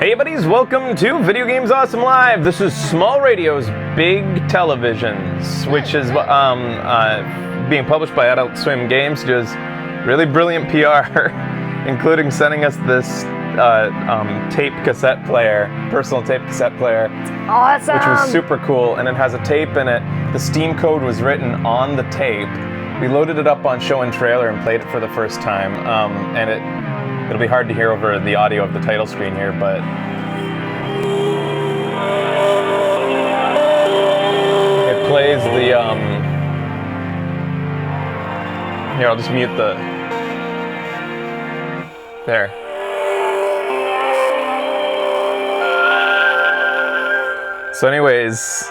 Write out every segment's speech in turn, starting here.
Hey buddies, welcome to Video Games Awesome Live. This is Small Radio's Big Televisions, which is being published by Adult Swim Games. Does really brilliant PR, including sending us this tape cassette player, personal tape cassette player. Awesome! Which was super cool, and it has a tape in it. The Steam code was written on the tape. We loaded it up on Show and Trailer and played it for the first time, and it'll be hard to hear over the audio of the title screen here, but it plays the, here, I'll just mute the, there. So anyways,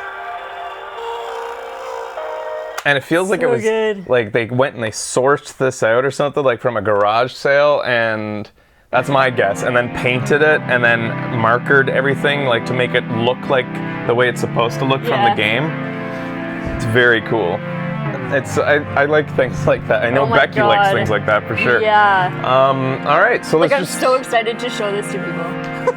and it feels like it was good. Like they went and they sourced this out or something, like from a garage sale, and that's my guess, and then painted it and then markered everything like to make it look like the way it's supposed to look from the game. It's very cool. I like things like that. I know Becky likes things like that for sure. Yeah. All right, so let's I'm so excited to show this to people.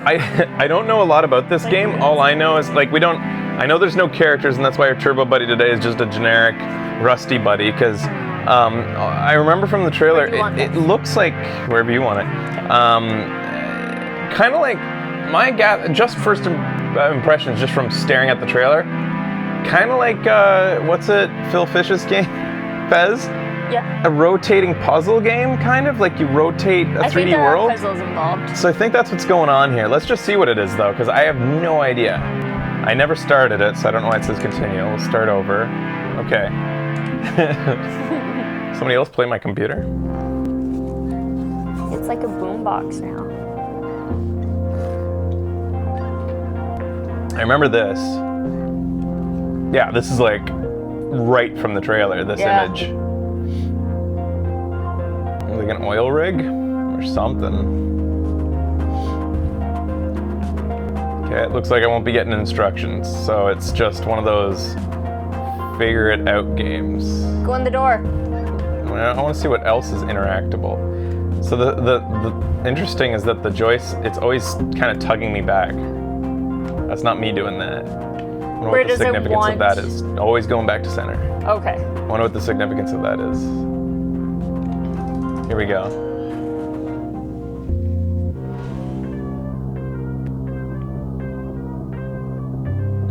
I don't know a lot about this game. All I know is I know there's no characters, and that's why our Turbo Buddy today is just a generic Rusty Buddy, because I remember from the trailer, it looks like, wherever you want it, kind of like, just first impressions just from staring at the trailer, kind of like, what's it, Phil Fish's game? Fez? Yeah. A rotating puzzle game, kind of, like you rotate a 3D world. I think there are puzzles involved. So I think that's what's going on here. Let's just see what it is, though, because I have no idea. I never started it, so I don't know why it says continue. We'll start over. Okay. Somebody else play my computer? It's like a boombox now. I remember this. Yeah, this is like right from the trailer, this image. Like an oil rig or something. Okay, it looks like I won't be getting instructions, so it's just one of those figure it out games. Go in the door. I want to see what else is interactable. So the interesting is that the joystick, it's always kind of tugging me back. That's not me doing that. I wonder what the significance of that is. Always going back to center. Okay. I wonder what the significance of that is. Here we go.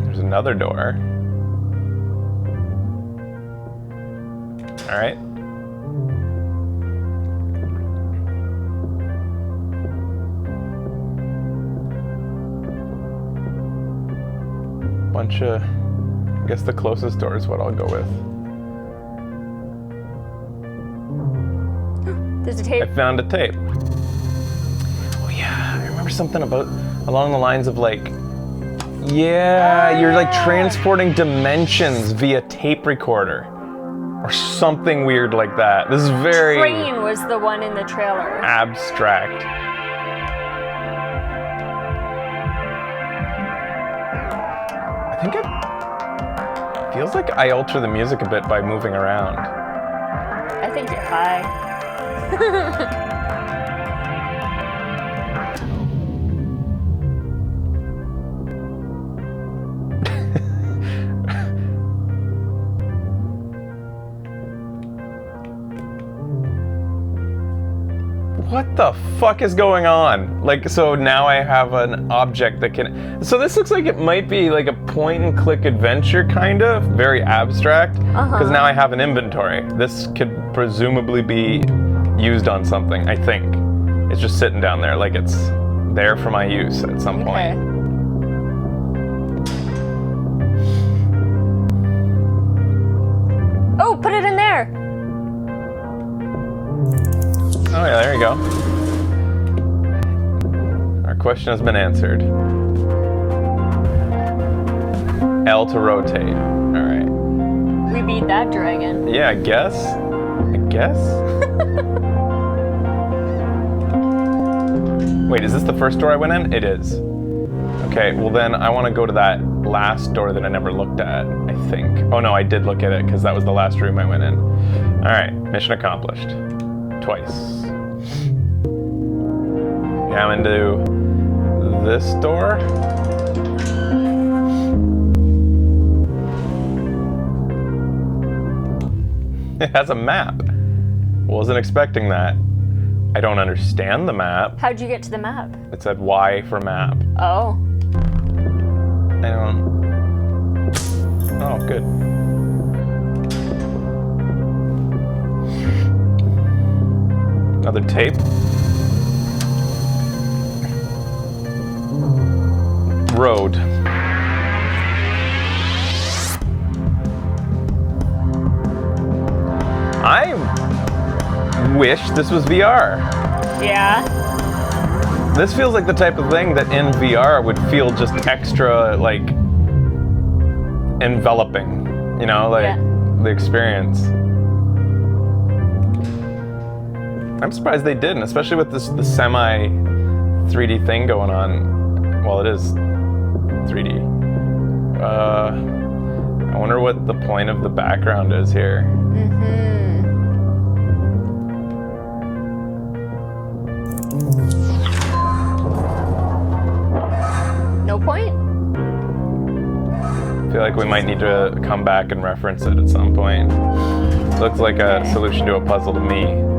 There's another door. All right. Bunch of, I guess the closest door is what I'll go with. There's a tape. I found a tape. Oh yeah, I remember something along the lines of like, you're like transporting dimensions via tape recorder. Or something weird like that. This is very... Train was the one in the trailer. Abstract. I think it feels like I alter the music a bit by moving around. I think you're high. What the fuck is going on? Like, so now I have an object that can... So this looks like it might be like a point-and-click adventure, kind of. Very abstract. Because now I have an inventory. This could presumably be used on something, I think. It's just sitting down there like it's there for my use at some point. Oh, put it in there! Oh yeah, there you go. Our question has been answered. L to rotate. All right. We beat that dragon. Yeah, I guess. Wait, is this the first door I went in? It is. Okay, well then I want to go to that last door that I never looked at, I think. Oh no, I did look at it because that was the last room I went in. All right, mission accomplished. Twice. Yeah, I'm into this door. It has a map. Wasn't expecting that. I don't understand the map. How'd you get to the map? It said Y for map. Oh. I don't... Oh, good. Another tape. Road. I wish this was VR. Yeah. This feels like the type of thing that in VR would feel just extra, like, enveloping. You know, like, the experience. I'm surprised they didn't, especially with this the semi 3D thing going on. Well, it is 3D. I wonder what the point of the background is here. No point? I feel like we might need to come back and reference it at some point. Looks like a solution to a puzzle to me.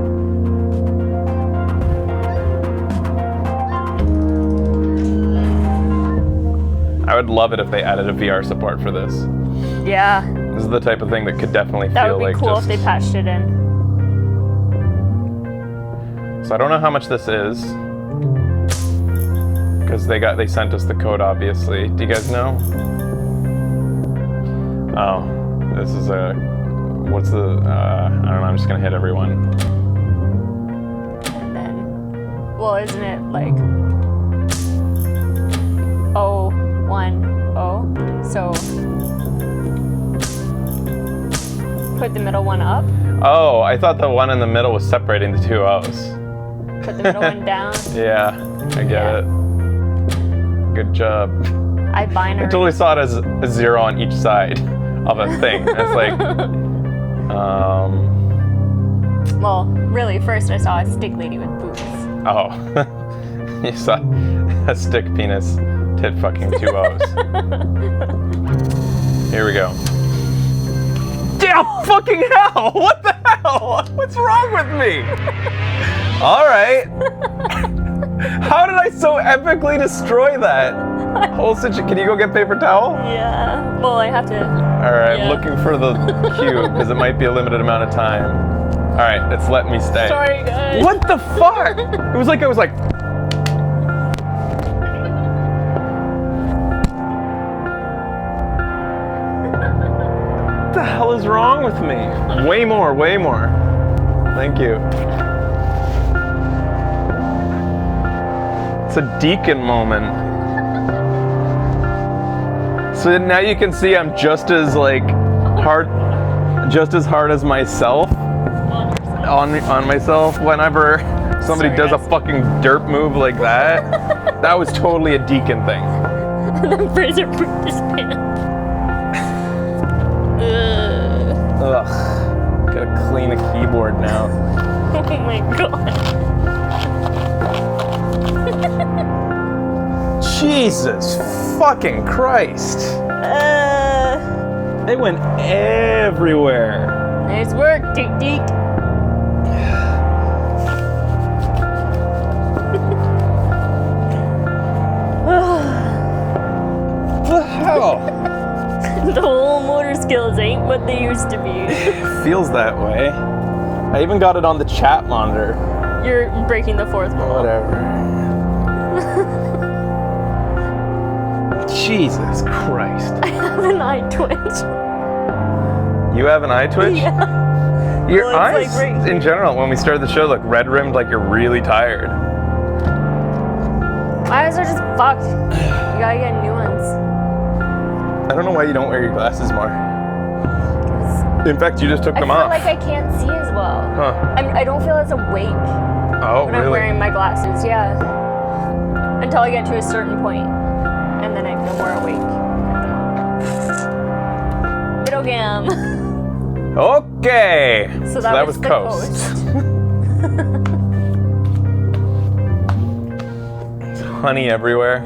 I would love it if they added a VR support for this. Yeah. This is the type of thing that could definitely That feel would be like cool just... if they patched it in. So I don't know how much this is. Because they sent us the code, obviously. Do you guys know? Oh, this is a... What's the... I don't know, I'm just gonna hit everyone. And then... Well, isn't it like... 0, 1, 0? So... Put the middle one up. Oh, I thought the one in the middle was separating the two O's. Put the middle one down. Yeah, I get it. Good job. I binary. I totally saw it as a 0 on each side of a thing. It's like, Well, really, first I saw a stick lady with boobs. Oh, you saw a stick penis tit fucking 2 O's. Here we go. Yeah, fucking hell! What the hell? What's wrong with me? All right. How did I so epically destroy that whole situation? Can you go get paper towel? Yeah. Well, I have to. All right, I'm looking for the cube because it might be a limited amount of time. All right, it's letting me stay. Sorry, guys. What the fuck? It was like I was like. What the hell is wrong with me? Way more, way more. Thank you. It's a deacon moment. So now you can see I'm just as like hard as myself on myself whenever somebody does a fucking derp move like that. That was totally a deacon thing. And then Fraser pooped his pants. Ugh. Gotta clean a keyboard now. Oh my god. Jesus fucking Christ. They went everywhere. Nice work, Deek Deek. What the hell? The whole motor skills ain't what they used to be. Feels that way. I even got it on the chat monitor. You're breaking the fourth wall. Whatever. Jesus Christ. I have an eye twitch. You have an eye twitch? Yeah. Your Well, eyes, it's like right in general, when we started the show, look red-rimmed like you're really tired. My eyes are just fucked. You gotta get new ones. I don't know why you don't wear your glasses more. In fact, you just took them I off. feel like I can't see as well. Huh. I don't feel as awake Oh, when really? I'm wearing my glasses, yeah. Until I get to a certain point, and then I feel more awake. Video game. Okay. So that was the Coast. There's honey everywhere.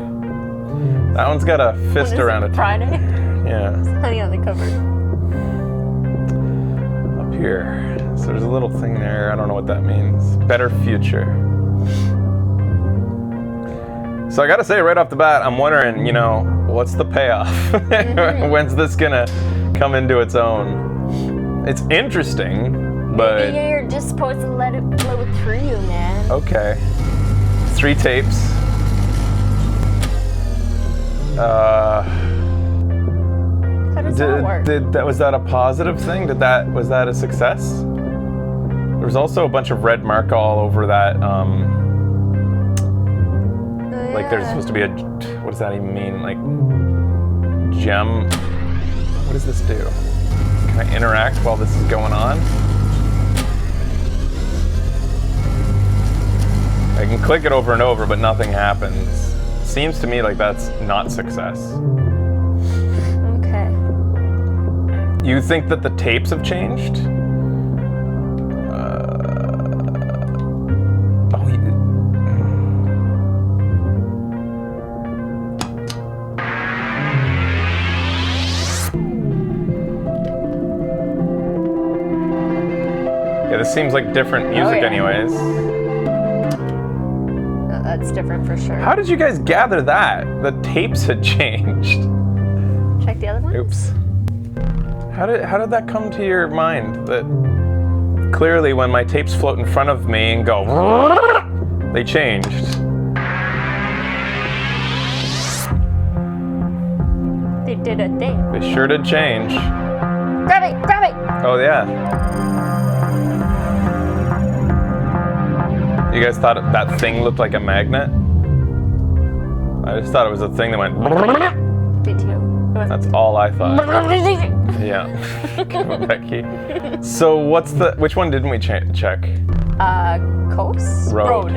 That one's got a fist around it. Friday? Yeah. Honey on the cover. Up here. So there's a little thing there. I don't know what that means. Better future. So I gotta say right off the bat, I'm wondering, you know, what's the payoff? When's this gonna come into its own? It's interesting, but... Maybe you're just supposed to let it flow through you, man. Okay. 3 tapes. How does that work? Was that a positive thing? Was that a success? There was also a bunch of red mark all over that, like there's supposed to be a, what does that even mean? Like, gem. What does this do? Can I interact while this is going on? I can click it over and over, but nothing happens. Seems to me like that's not success. Okay. You think that the tapes have changed? Yeah, this seems like different music anyways. That's different for sure. How did you guys gather that? The tapes had changed. Check the other one? Oops. How did that come to your mind? That clearly when my tapes float in front of me and go, they changed. They did a thing. They sure did change. Grab it! Grab it! Oh yeah. You guys thought that thing looked like a magnet? I just thought it was a thing that went. Me too. That's all I thought. Yeah. Come on, Becky. So which one didn't we check? Coast? Road.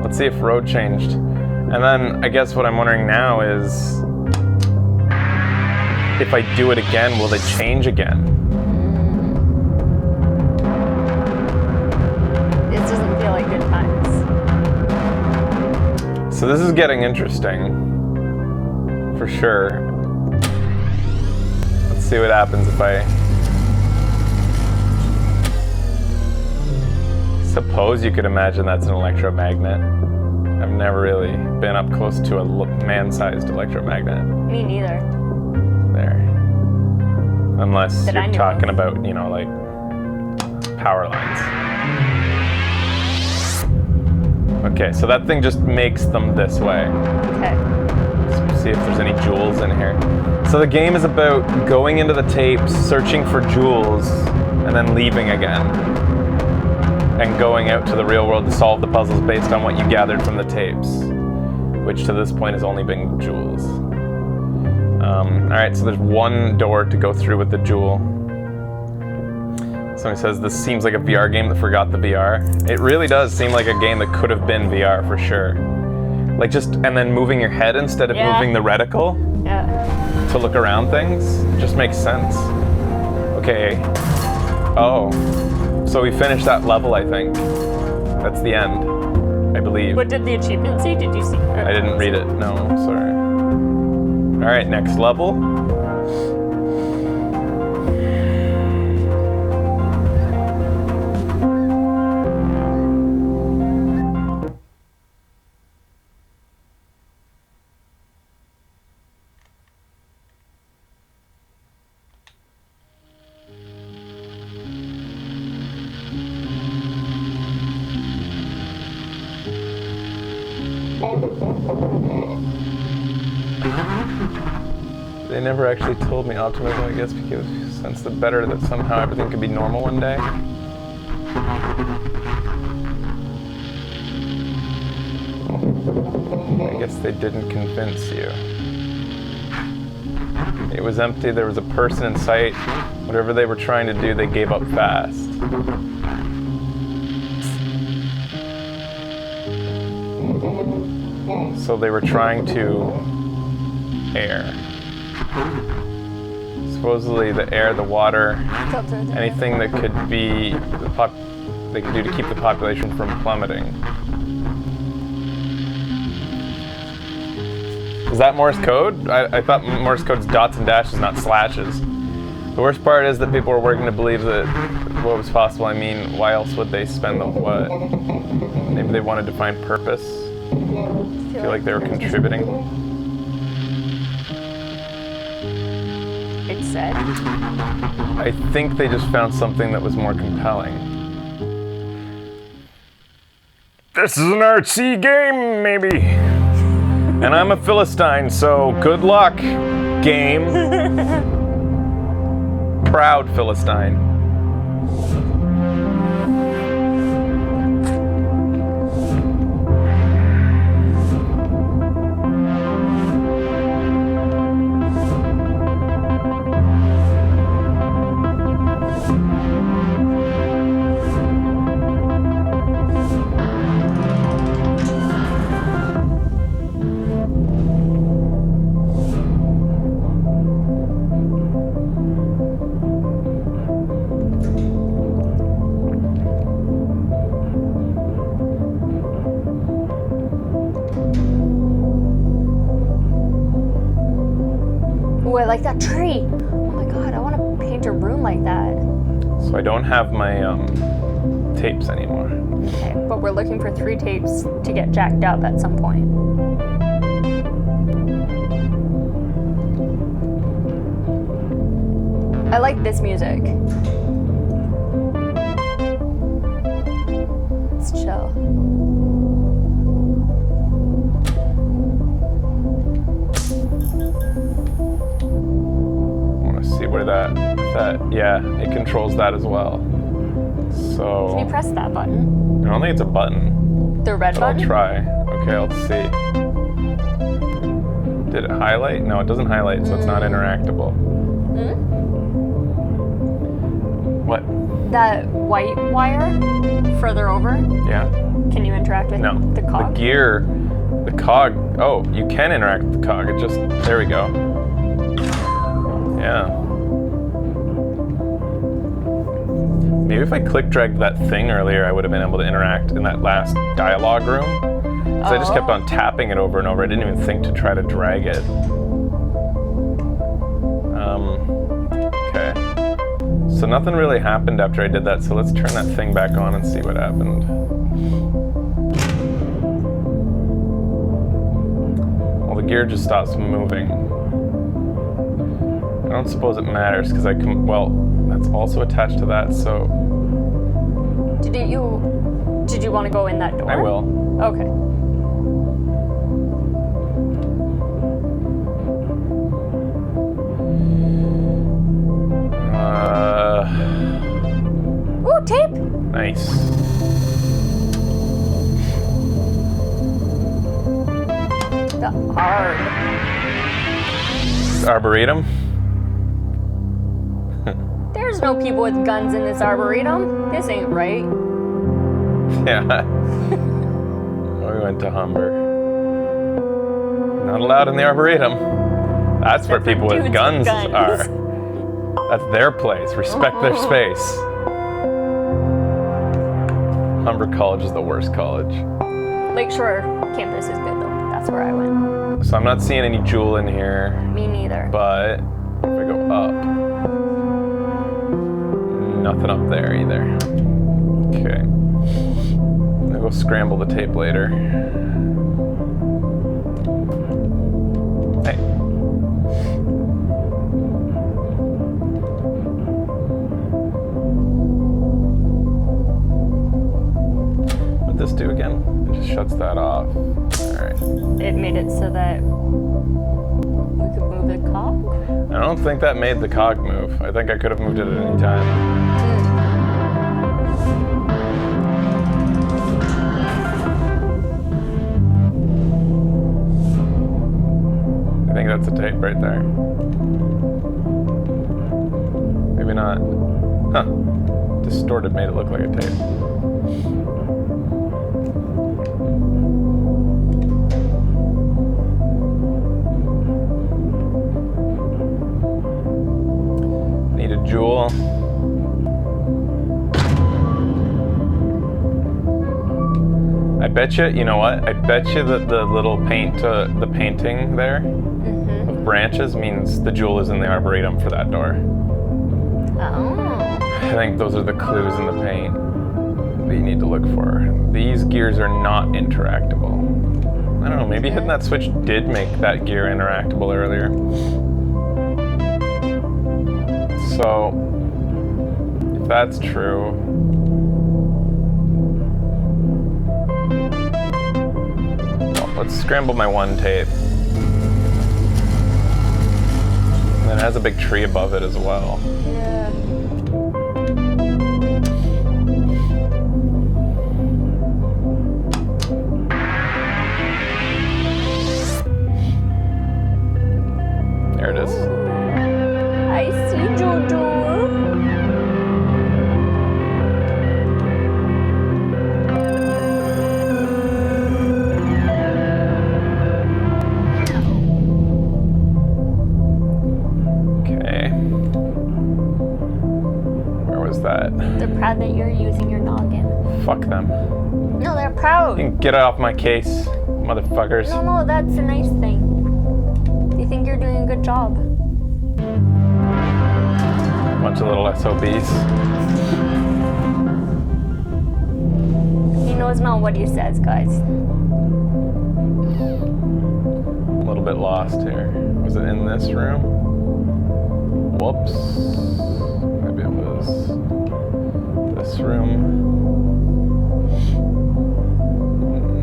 Let's see if road changed. And then I guess what I'm wondering now is if I do it again, will they change again? It doesn't feel like good times. So this is getting interesting. For sure. Let's see what happens if I... Suppose you could imagine that's an electromagnet. I've never really been up close to a man-sized electromagnet. Me neither. There. Unless That you're I know talking of. about, you know, like power lines. Okay, so that thing just makes them this way. Okay. Let's see if there's any jewels in here. So the game is about going into the tapes, searching for jewels, and then leaving again. And going out to the real world to solve the puzzles based on what you gathered from the tapes. Which to this point has only been jewels. Alright, so there's one door to go through with the jewel. Somebody says, this seems like a VR game that forgot the VR. It really does seem like a game that could have been VR for sure. Like and then moving your head instead of moving the reticle to look around things. It just makes sense. Okay. Oh. So we finished that level, I think. That's the end, I believe. What did the achievement say? Did you see? I didn't read it. No, sorry. All right, next level. They never actually told me optimism, I guess, because since the better that somehow everything could be normal one day. I guess they didn't convince you. It was empty, there was a person in sight. Whatever they were trying to do, they gave up fast. So they were trying to air. Supposedly the air, the water, anything that could be they could do to keep the population from plummeting. Is that Morse code? I thought Morse code's dots and dashes, not slashes. The worst part is that people were working to believe that what was possible. I mean, why else would they spend the what? Maybe they wanted to find purpose. Feel like they were contributing. It's said. I think they just found something that was more compelling. This is an artsy game, maybe. And I'm a Philistine, so good luck, game. Proud Philistine. Ooh, I like that tree. Oh my god, I want to paint a room like that. So I don't have my tapes anymore. Okay, but we're looking for 3 tapes to get jacked up at some point. I like this music. It's chill. See where that, yeah, it controls that as well. So. Can you press that button? I don't think it's a button. The red But button? I'll try. Okay, let's see. Did it highlight? No, it doesn't highlight, so it's not interactable. Hmm? What? That white wire further over, Yeah. can you interact with No. the cog? The gear, the cog. Oh, you can interact with the cog. It just, there we go. Yeah. Maybe if I click dragged that thing earlier, I would have been able to interact in that last dialogue room. Because I just kept on tapping it over and over. I didn't even think to try to drag it. Okay. So nothing really happened after I did that, so let's turn that thing back on and see what happened. Well, the gear just stops moving. I don't suppose it matters because I can, well, that's also attached to that, so. Did you want to go in that door? I will. Okay. Ooh, tape! Nice. The Arb. Arboretum? There's no people with guns in this arboretum. This ain't right. Yeah. We went to Humber. Not allowed in the Arboretum. That's where people with guns are. That's their place. Respect their space. Humber College is the worst college. Lakeshore campus is good though. That's where I went. So I'm not seeing any jewel in here. Me neither. But if I go up, nothing up there either. Okay. I'll go scramble the tape later. Hey. What'd this do again? It just shuts that off. Alright. It made it so that we could move the cog. I don't think that made the cog move. I think I could have moved it at any time. I think that's a tape right there. Maybe not. Huh. Distorted made it look like a tape. Need a jewel. I bet you, you know what? I bet you that the little the painting there of branches means the jewel is in the arboretum for that door. Oh. I think those are the clues in the paint that you need to look for. These gears are not interactable. I don't know, maybe hitting that switch did make that gear interactable earlier. So, if that's true, well, let's scramble my one tape. And then it has a big tree above it as well. Yeah. There it is. I see Jojo. Okay. Where was that? They're proud that you're using your noggin. Fuck them. No, they're proud. You can get off my case, motherfuckers. No, that's a nice thing. They think you're doing a good job. Bunch of little SOBs. He knows not what he says, guys. A little bit lost here. Was it in this room? Whoops. Maybe it was this room.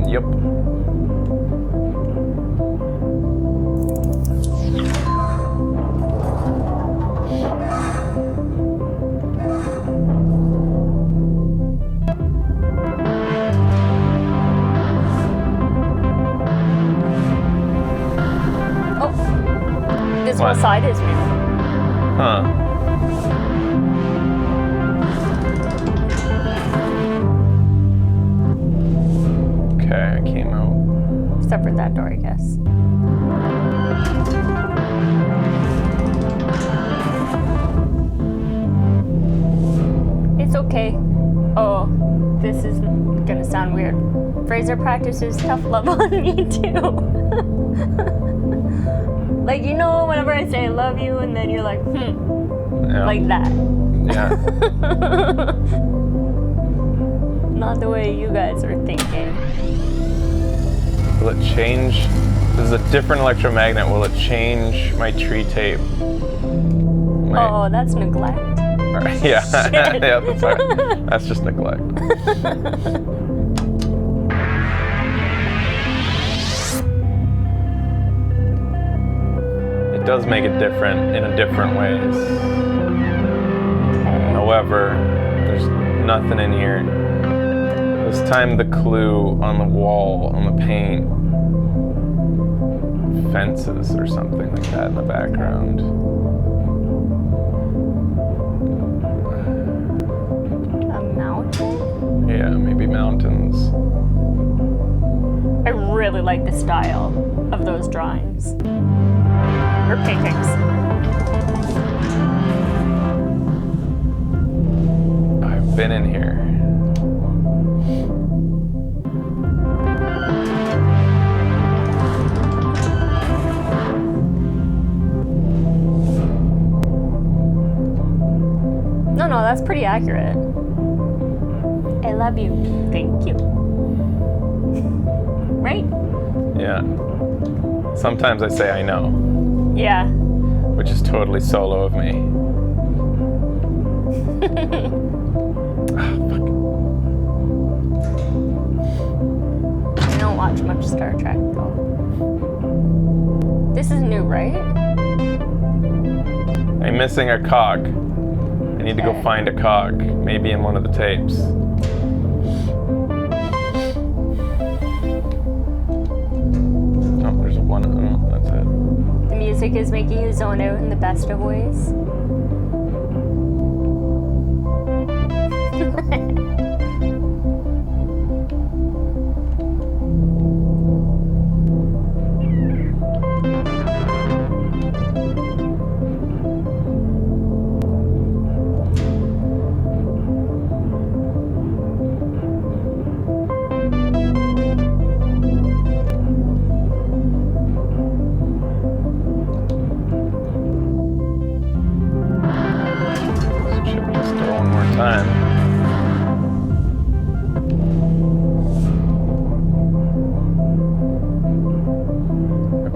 Yep. This whole side is new. Huh. Okay, I came out. Except for that door, I guess. It's okay. Oh, this is gonna sound weird. Fraser practices tough love on me too. Like, you know, whenever I say I love you and then you're like, Yeah. like that. Yeah. Not the way you guys are thinking. Will it change? This is a different electromagnet. Will it change my tree tape? Oh, that's neglect. Right. Yeah. Yeah, that's all right. That's just neglect. It does make it different in a different ways. However, there's nothing in here. This time the clue on the wall, on the paint, fences or something like that in the background. A mountain? Yeah, maybe mountains. I really like the style of those drawings. Or paintings. I've been in here. No, that's pretty accurate. I love you. Thank you. Right? Yeah. Sometimes I say I know, Yeah. which is totally solo of me. Ah, fuck. I don't watch much Star Trek though. This is new, right? I'm missing a cog. I need to go find a cog, maybe in one of the tapes. Oh, there's one. Oh, that's it. The music is making you zone out in the best of ways.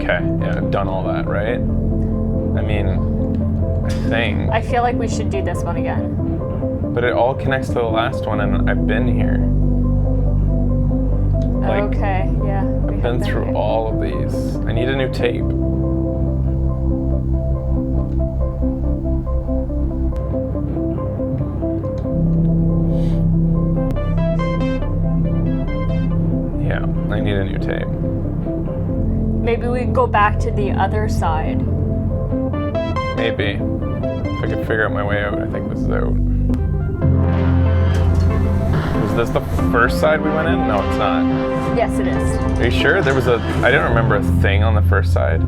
Okay, yeah, I've done all that, right? I mean, I think. I feel like we should do this one again. But it all connects to the last one, and I've been here. Like, okay, yeah. I've been through all of these. I need a new tape. Yeah, I need a new tape. Maybe we go back to the other side. Maybe. If I could figure out my way out, I think this is out. Was this the first side we went in? No, it's not. Yes, it is. Are you sure? There was I don't remember a thing on the first side.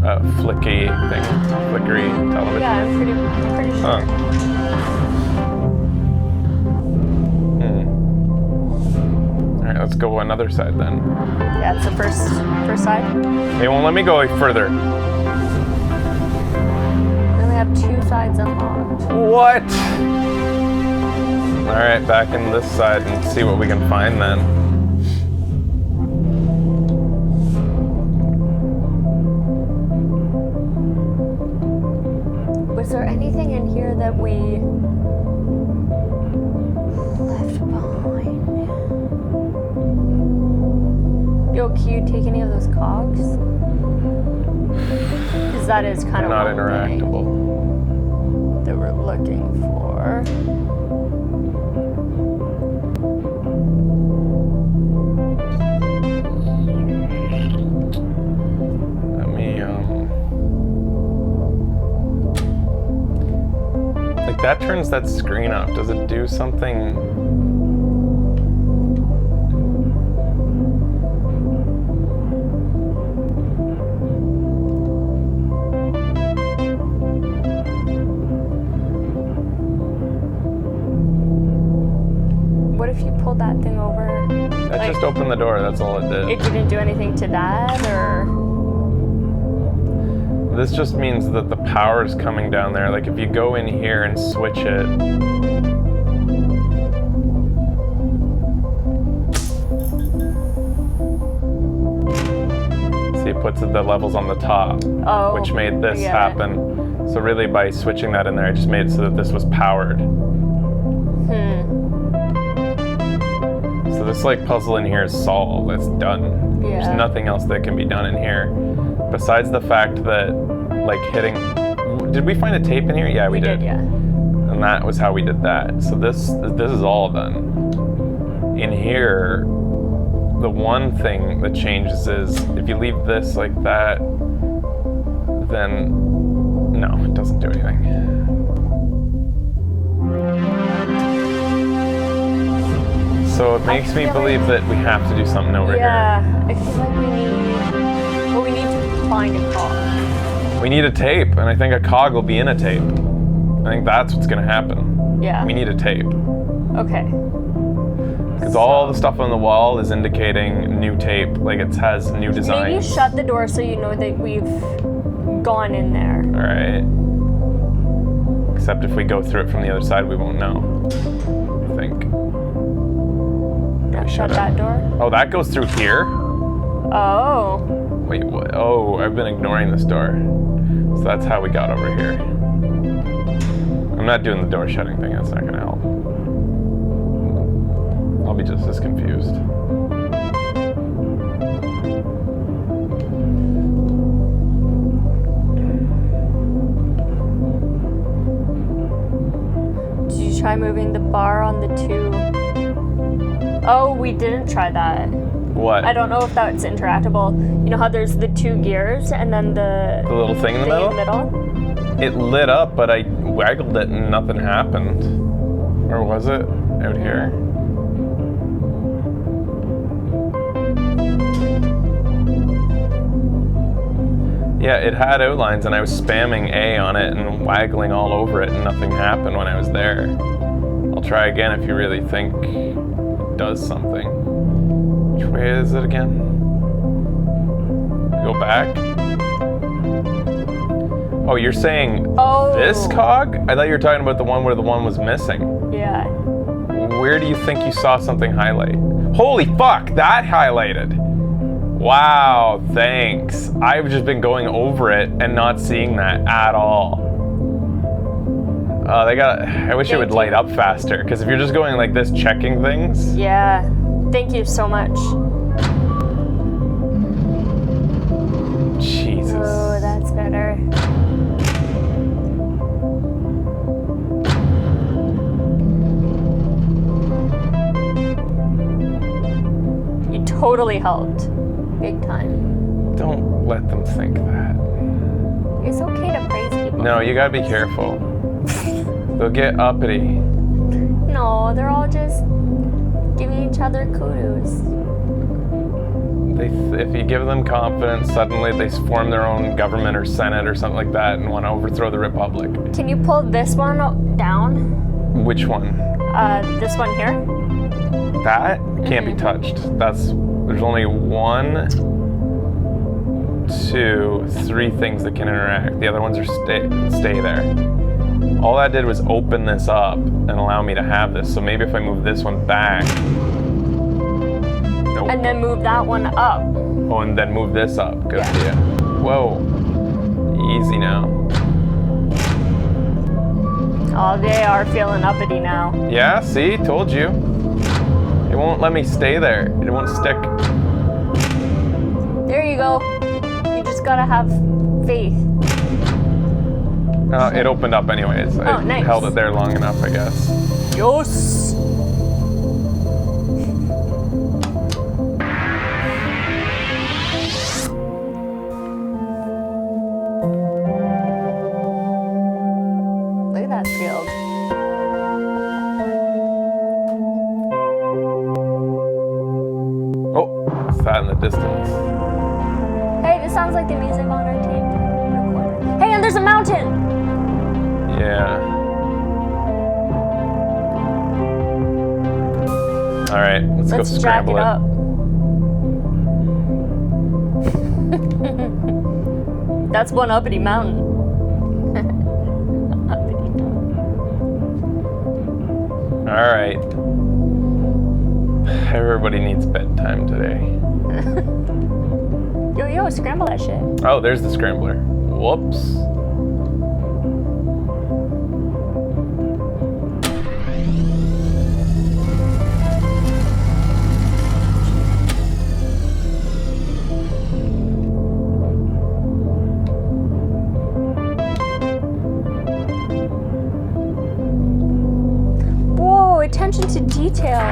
A flicky thing. Flickery television. Yeah, I'm pretty sure. Huh. Alright, let's go another side then. Yeah, it's the first side. They won't let me go further. We only have 2 sides unlocked. What? Alright, back in this side and see what we can find then. Was there anything in here that we left behind? Yo, can you take any of those cogs? Because that is kind of not interactable. That we're looking for. Let me, like that turns that screen off. Does it do something? What if you pulled that thing over? That just opened the door, that's all it did. It didn't do anything to that, or? This just means that the power is coming down there. Like if you go in here and switch it. See, it puts the levels on the top, which made this happen. So really by switching that in there, I just made it so that this was powered. So this like puzzle in here is solved, it's done. Yeah. There's nothing else that can be done in here. Besides the fact that like hitting, did we find a tape in here? Yeah, we did. Yeah. And that was how we did that. So this is all done. In here, the one thing that changes is if you leave this like that, then no, it doesn't do anything. So it makes me believe that we have to do something over here. Yeah, I feel like we need to find a cog. We need a tape, and I think a cog will be in a tape. I think that's what's gonna happen. Yeah. We need a tape. Okay. Because all the stuff on the wall is indicating new tape, like it has new designs. Maybe shut the door so you know that we've gone in there. Alright. Except if we go through it from the other side, we won't know. I think. Yeah, shut that door. Oh, that goes through here? Oh. Wait, what? Oh, I've been ignoring this door. So that's how we got over here. I'm not doing the door shutting thing, that's not gonna help. I'll be just as confused. Did you try moving the bar on the 2? Oh, we didn't try that. What? I don't know if that's interactable. You know how there's the 2 gears and then the little thing in the middle? It lit up, but I waggled it and nothing happened. Or was it? Out here? Yeah, it had outlines and I was spamming A on it and waggling all over it and nothing happened when I was there. I'll try again if you really think it does something. Which way is it again? Go back? Oh, you're saying this cog? I thought you were talking about the one where the one was missing. Yeah. Where do you think you saw something highlight? Holy fuck, that highlighted. Wow, thanks. I've just been going over it and not seeing that at all. I wish it would light up faster, because if you're just going like this checking things. Yeah, thank you so much. Jesus. Oh, that's better. You totally helped. Big time. Don't let them think that. It's okay to praise people. No, you gotta be careful. They'll get uppity. No, they're all just giving each other kudos. If you give them confidence, suddenly they form their own government or senate or something like that and want to overthrow the republic. Can you pull this one down? Which one? This one here? That can't be touched. There's only 1, 2, 3 things that can interact. The other ones are stay there. All that did was open this up and allow me to have this. So maybe if I move this one back. Nope. And then move that one up. Oh, and then move this up. Good idea. Whoa. Easy now. Oh, they are feeling uppity now. Yeah, see? Told you. It won't let me stay there. It won't stick. There you go. You just gotta have faith. It opened up anyways. Oh, I nice. held it there long enough, I guess. Yes. Look at that field. Oh, it's that in the distance. Hey, this sounds like the music on our tape recorder. Hey, and there's a mountain! Yeah. All right, let's go jack scramble it up. That's one uppity mountain. Uppity mountain. All right. Everybody needs bedtime today. Yo, scramble that shit. Oh, there's the scrambler. Whoops. Whoa, attention to detail.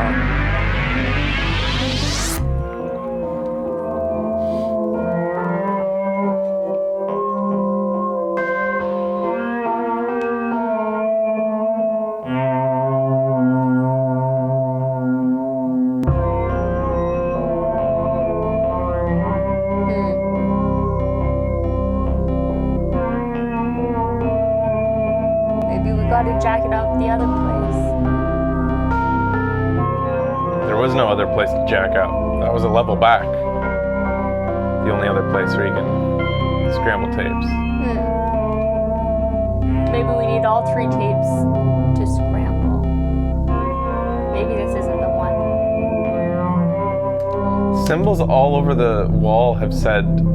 Maybe we gotta jack it up the other place. There was no other place to jack up. That was a level back. The only other place where you can scramble tapes. Maybe we need all 3 tapes to scramble. Maybe this isn't the one. Symbols all over the wall have said.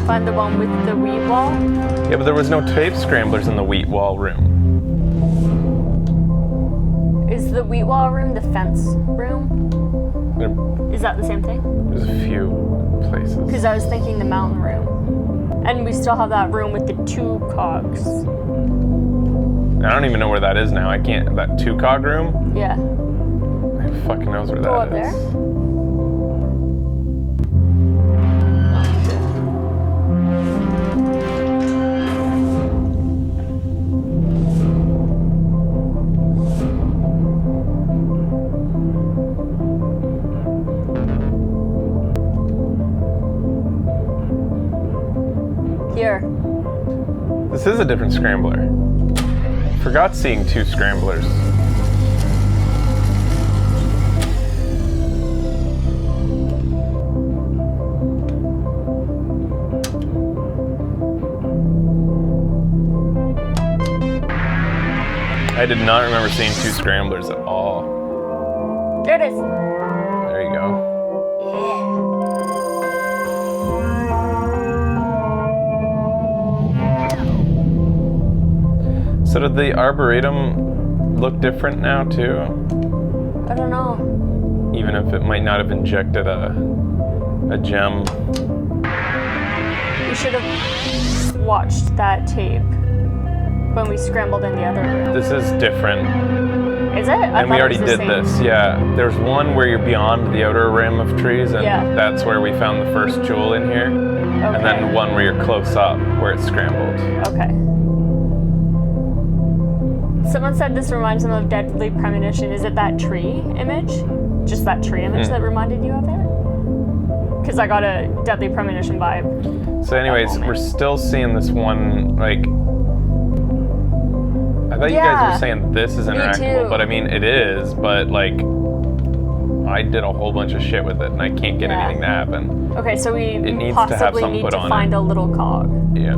Find the one with the wheat wall. Yeah, but there was no tape scramblers in the wheat wall room. Is the wheat wall room the fence room? There- Is that the same thing? There's a few places. Because I was thinking the mountain room. And we still have that room with the 2 cogs. I don't even know where that is now. I can't. That 2-cog room? Yeah. Who fucking knows where Go that up there? is? here. This is a different scrambler. Forgot seeing 2 scramblers. I did not remember seeing 2 scramblers at all. There it is. There you go. So did the arboretum look different now too? I don't know. Even if it might not have injected a gem. We should have watched that tape when we scrambled in the other room. This is different. Is it? And we already did this, yeah. There's one where you're beyond the outer rim of trees, and that's where we found the first jewel in here. Okay. And then one where you're close up, where it's scrambled. Okay. Someone said this reminds them of Deadly Premonition. Is it that tree image? Just that tree image that reminded you of it? Because I got a Deadly Premonition vibe. So anyways, we're still seeing this one, like... I thought you guys were saying this is interactable, but I mean, it is, but like, I did a whole bunch of shit with it and I can't get anything to happen. Okay, so we needs possibly to have some need put to on find it. a little cog. Yeah.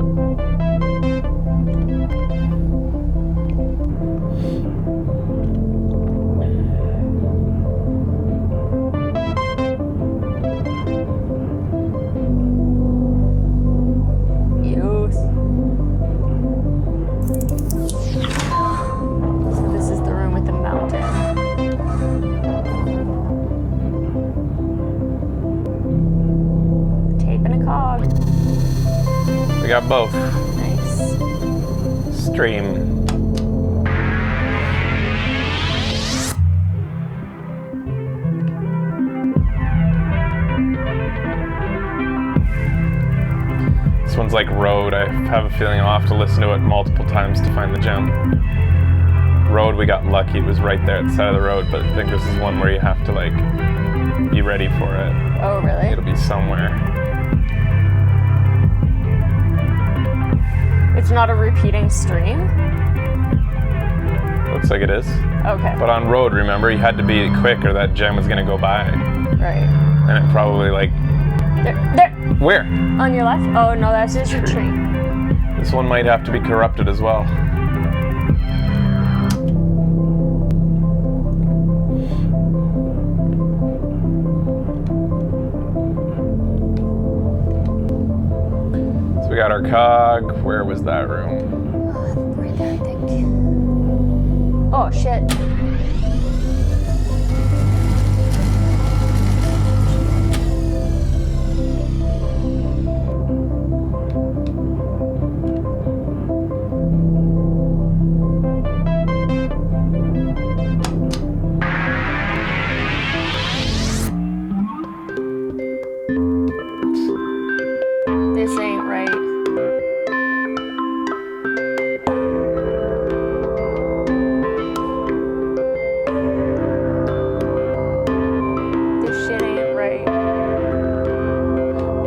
We got both. Nice. Stream. This one's like Road. I have a feeling I'll have to listen to it multiple times to find the gem. Road, we got lucky. It was right there at the side of the road, but I think this is one where you have to like be ready for it. Oh, really? It'll be somewhere. It's not a repeating stream? Looks like it is. Okay. But on Road, remember, you had to be quick or that gem was going to go by. Right. And it probably like... There! Where? On your left? Oh, no, that's just a tree. This one might have to be corrupted as well. So we got our cog. Where was that room? Right there, I think. Oh, shit. This ain't right. This shit ain't right.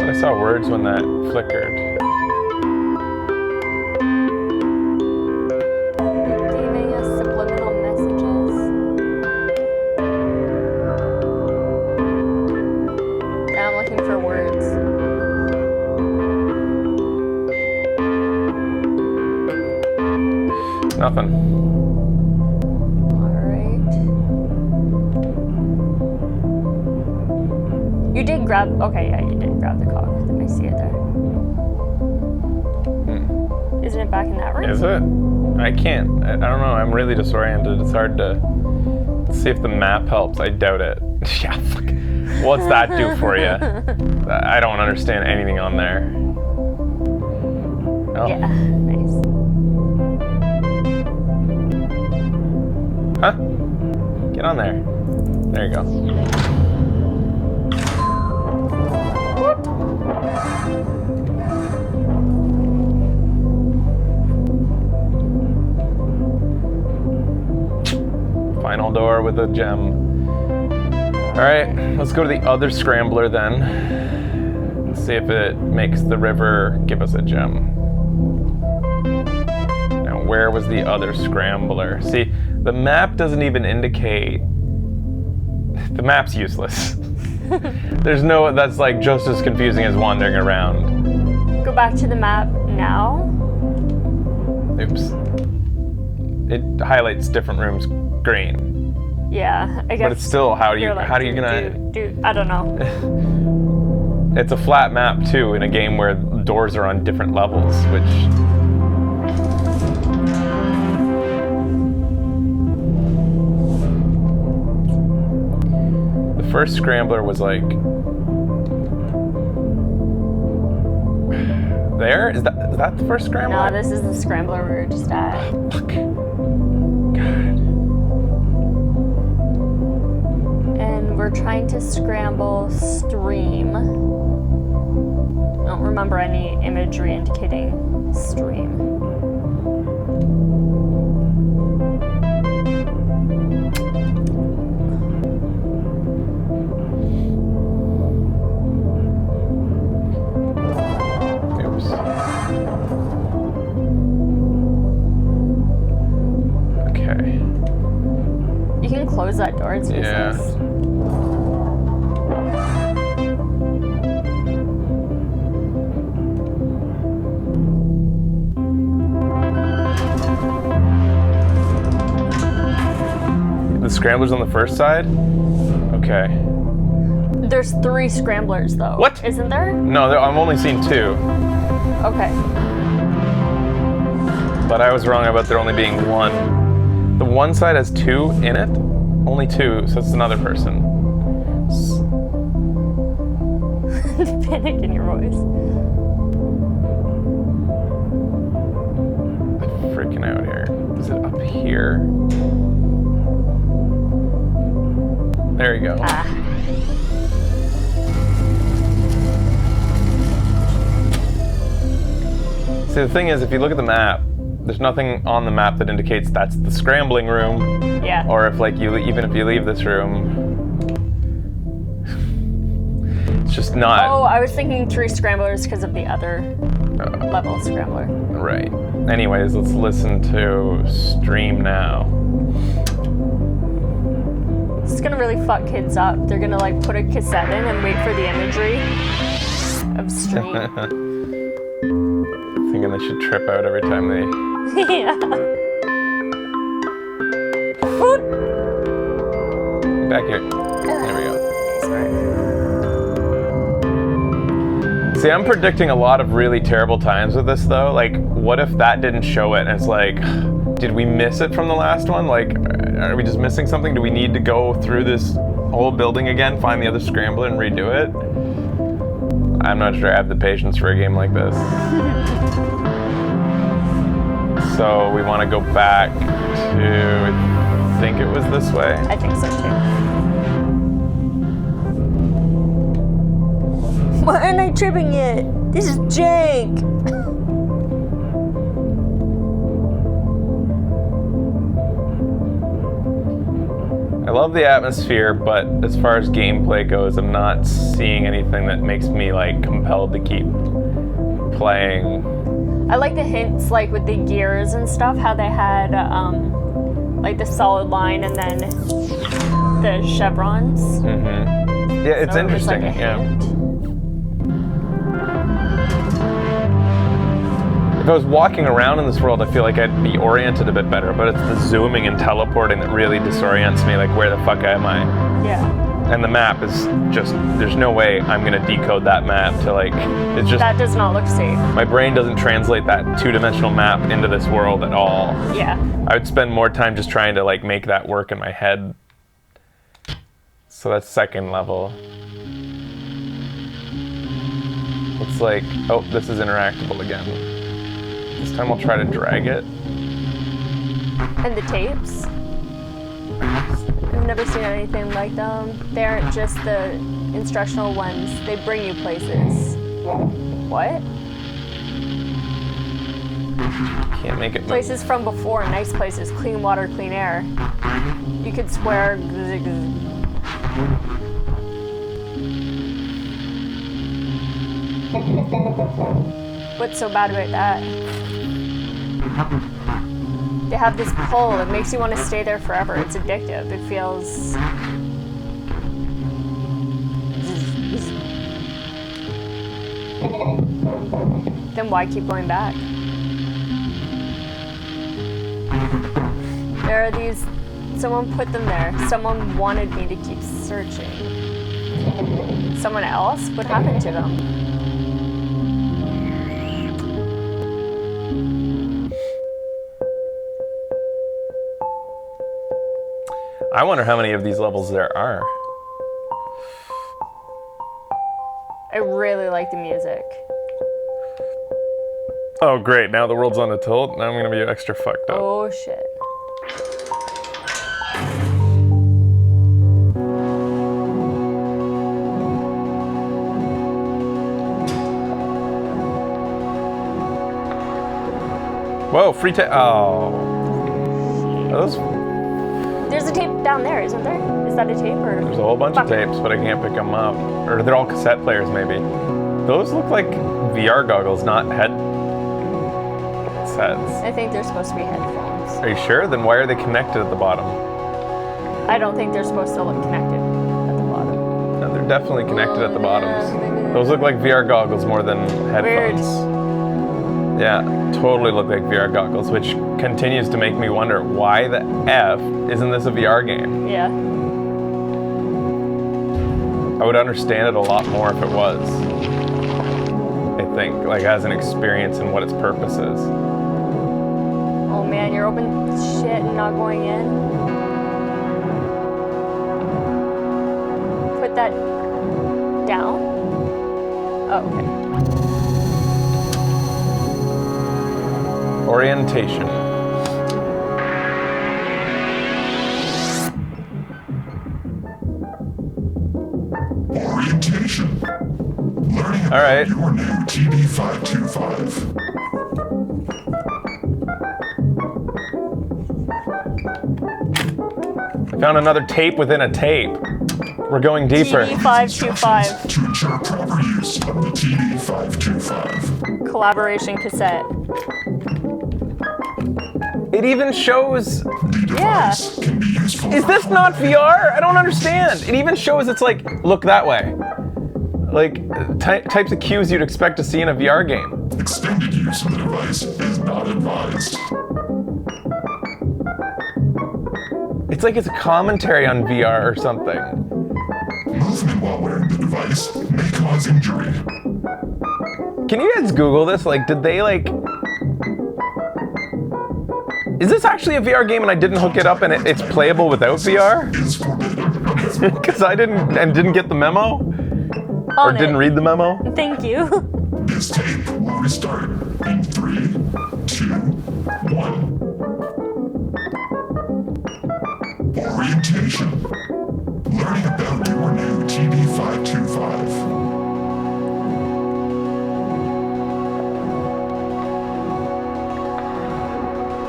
I saw words when that flickered. Giving us subliminal messages. Now I'm looking for words. Nothing. Alright. You did grab... Okay, yeah, you did grab the cog. I see it there. Isn't it back in that room? Is it? I can't. I don't know. I'm really disoriented. It's hard to see if the map helps. I doubt it. Yeah, fuck. What's that do for you? I don't understand anything on there. Oh. Yeah, nice. Huh? Get on there. There you go. Final door with a gem. Alright, let's go to the other scrambler then. And Let's see if it makes the river give us a gem. Now, where was the other scrambler? See, the map doesn't even indicate. The map's useless. There's no, that's like just as confusing as wandering around. Go back to the map now. Oops. It highlights different rooms green. Yeah, I guess. But it's still, how are you like, gonna... I don't know. It's a flat map too in a game where doors are on different levels, which... The first scrambler was like... There? Is that the first scrambler? No, this is the scrambler we were just at. Oh, fuck. God. And we're trying to scramble stream. I don't remember any imagery indicating stream. Close that door, it's useless. The scramblers on the first side? Okay. There's 3 scramblers though. What? Isn't there? No, I've only seen 2. Okay. But I was wrong about there only being 1. The one side has 2 in it? Only 2, so it's another person. Panic in your voice. I'm freaking out here. Is it up here? There you go. Ah. See, the thing is, if you look at the map, there's nothing on the map that indicates that's the scrambling room. Yeah. Or if, like, even if you leave this room, it's just not. Oh, I was thinking 3 scramblers because of the other level scrambler. Right. Anyways, let's listen to Stream now. This is gonna really fuck kids up. They're gonna like put a cassette in and wait for the imagery of stream. Thinking they should trip out every time they. Yeah. Back here. There we go. See, I'm predicting a lot of really terrible times with this though. Like, what if that didn't show it and it's like, did we miss it from the last one? Like, are we just missing something? Do we need to go through this whole building again, find the other scrambler and redo it? I'm not sure I have the patience for a game like this. So we want to go back to, I think it was this way. I think so too. Why aren't I tripping yet? This is jank. I love the atmosphere, but as far as gameplay goes, I'm not seeing anything that makes me like compelled to keep playing. I like the hints, like with the gears and stuff, how they had like the solid line and then the chevrons. Mm-hmm. Yeah, it's so interesting. Like yeah. If I was walking around in this world, I feel like I'd be oriented a bit better, but it's the zooming and teleporting that really disorients me, like where the fuck am I? Yeah. And the map is just, there's no way I'm gonna decode that map to like, it's just... That does not look safe. My brain doesn't translate that two-dimensional map into this world at all. Yeah. I would spend more time just trying to like make that work in my head. So that's second level. Looks like, oh, this is interactable again. This time I'll try to drag it. And the tapes? I've never seen anything like them. They aren't just the instructional ones. They bring you places. What? Can't make it. Places from before, nice places, clean water, clean air. You could swear. What's so bad about that? They have this pull. It makes you want to stay there forever. It's addictive. It feels... Then why keep going back? There are these... Someone put them there. Someone wanted me to keep searching. Someone else? What happened to them? I wonder how many of these levels there are. I really like the music. Oh great, now the world's on a tilt. Now I'm gonna be extra fucked up. Oh shit. Whoa, free tape. Oh. Are those... There's a tape down there, isn't there? Is that a tape or? There's a whole bunch of tapes, but I can't pick them up. Or they're all cassette players, maybe. Those look like VR goggles, not headsets. I think they're supposed to be headphones. Are you sure? Then why are they connected at the bottom? I don't think they're supposed to look connected at the bottom. No, they're definitely connected at the bottoms. maybe Those look like VR goggles more than headphones. Weird. Yeah, totally look like VR goggles, which continues to make me wonder, why the F isn't this a VR game? Yeah. I would understand it a lot more if it was. I think, like as an experience and what its purpose is. Oh man, you're open shit and not going in. Put that down. Oh, okay. Orientation. Orientation. Learning about All right. your new TD525. I found another tape within a tape. We're going deeper. TD525. To ensure proper use of the TD525. Collaboration cassette. It even shows... The Yeah. device can be useful Is for this not VR? I don't understand. It even shows it's like, look that way. Like, types of cues you'd expect to see in a VR game. extended use of the device is not advised. It's like it's a commentary on VR or something. Movement while wearing the device may cause injury. Can you guys Google this? Like, did they like... Is this actually a VR game and I didn't hook it up and it's playable without VR? Is forbidden. Because I didn't get the memo? Or On didn't it. read the memo? Thank you. This tape will restart in 3, 2, 1. Orientation. Learning about your new TD525.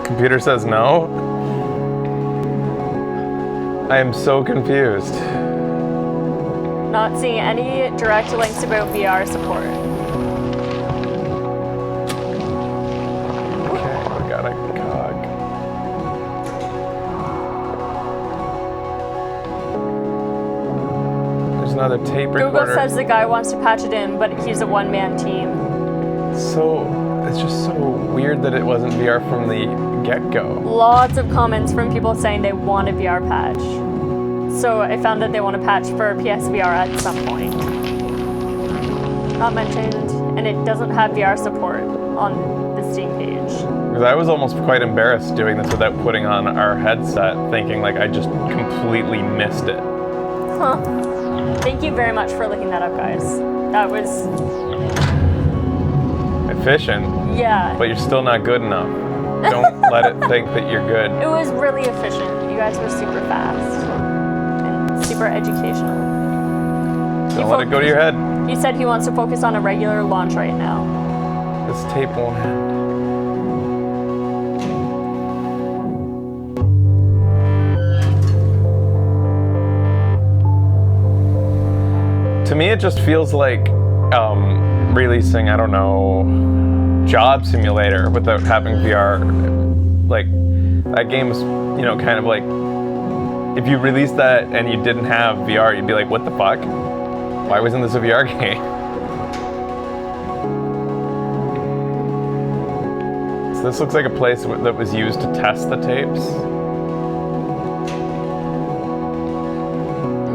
Computer says no. I am so confused. Not seeing any direct links about VR support. Okay, we got a cog. There's another tape recorder. Google says the guy wants to patch it in, but he's a one-man team. So, it's just so weird that it wasn't VR from the get-go. Lots of comments from people saying they want a VR patch. So I found that they want a patch for PSVR at some point. Not mentioned, and it doesn't have VR support on the Steam page. Because I was almost quite embarrassed doing this without putting on our headset, thinking like I just completely missed it. Huh. Thank you very much for looking that up, guys. That was, Efficient, yeah. but you're still not good enough. Don't let it think that you're good. It was really efficient. You guys were super fast and super educational. Don't let it go to your head. He said he wants to focus on a regular launch right now. This tape won't end. To me, it just feels like releasing, I don't know, Job Simulator without having VR. Like, that game's, you know, kind of like, if you released that and you didn't have VR, you'd be like, what the fuck? Why wasn't this a VR game? So this looks like a place that was used to test the tapes.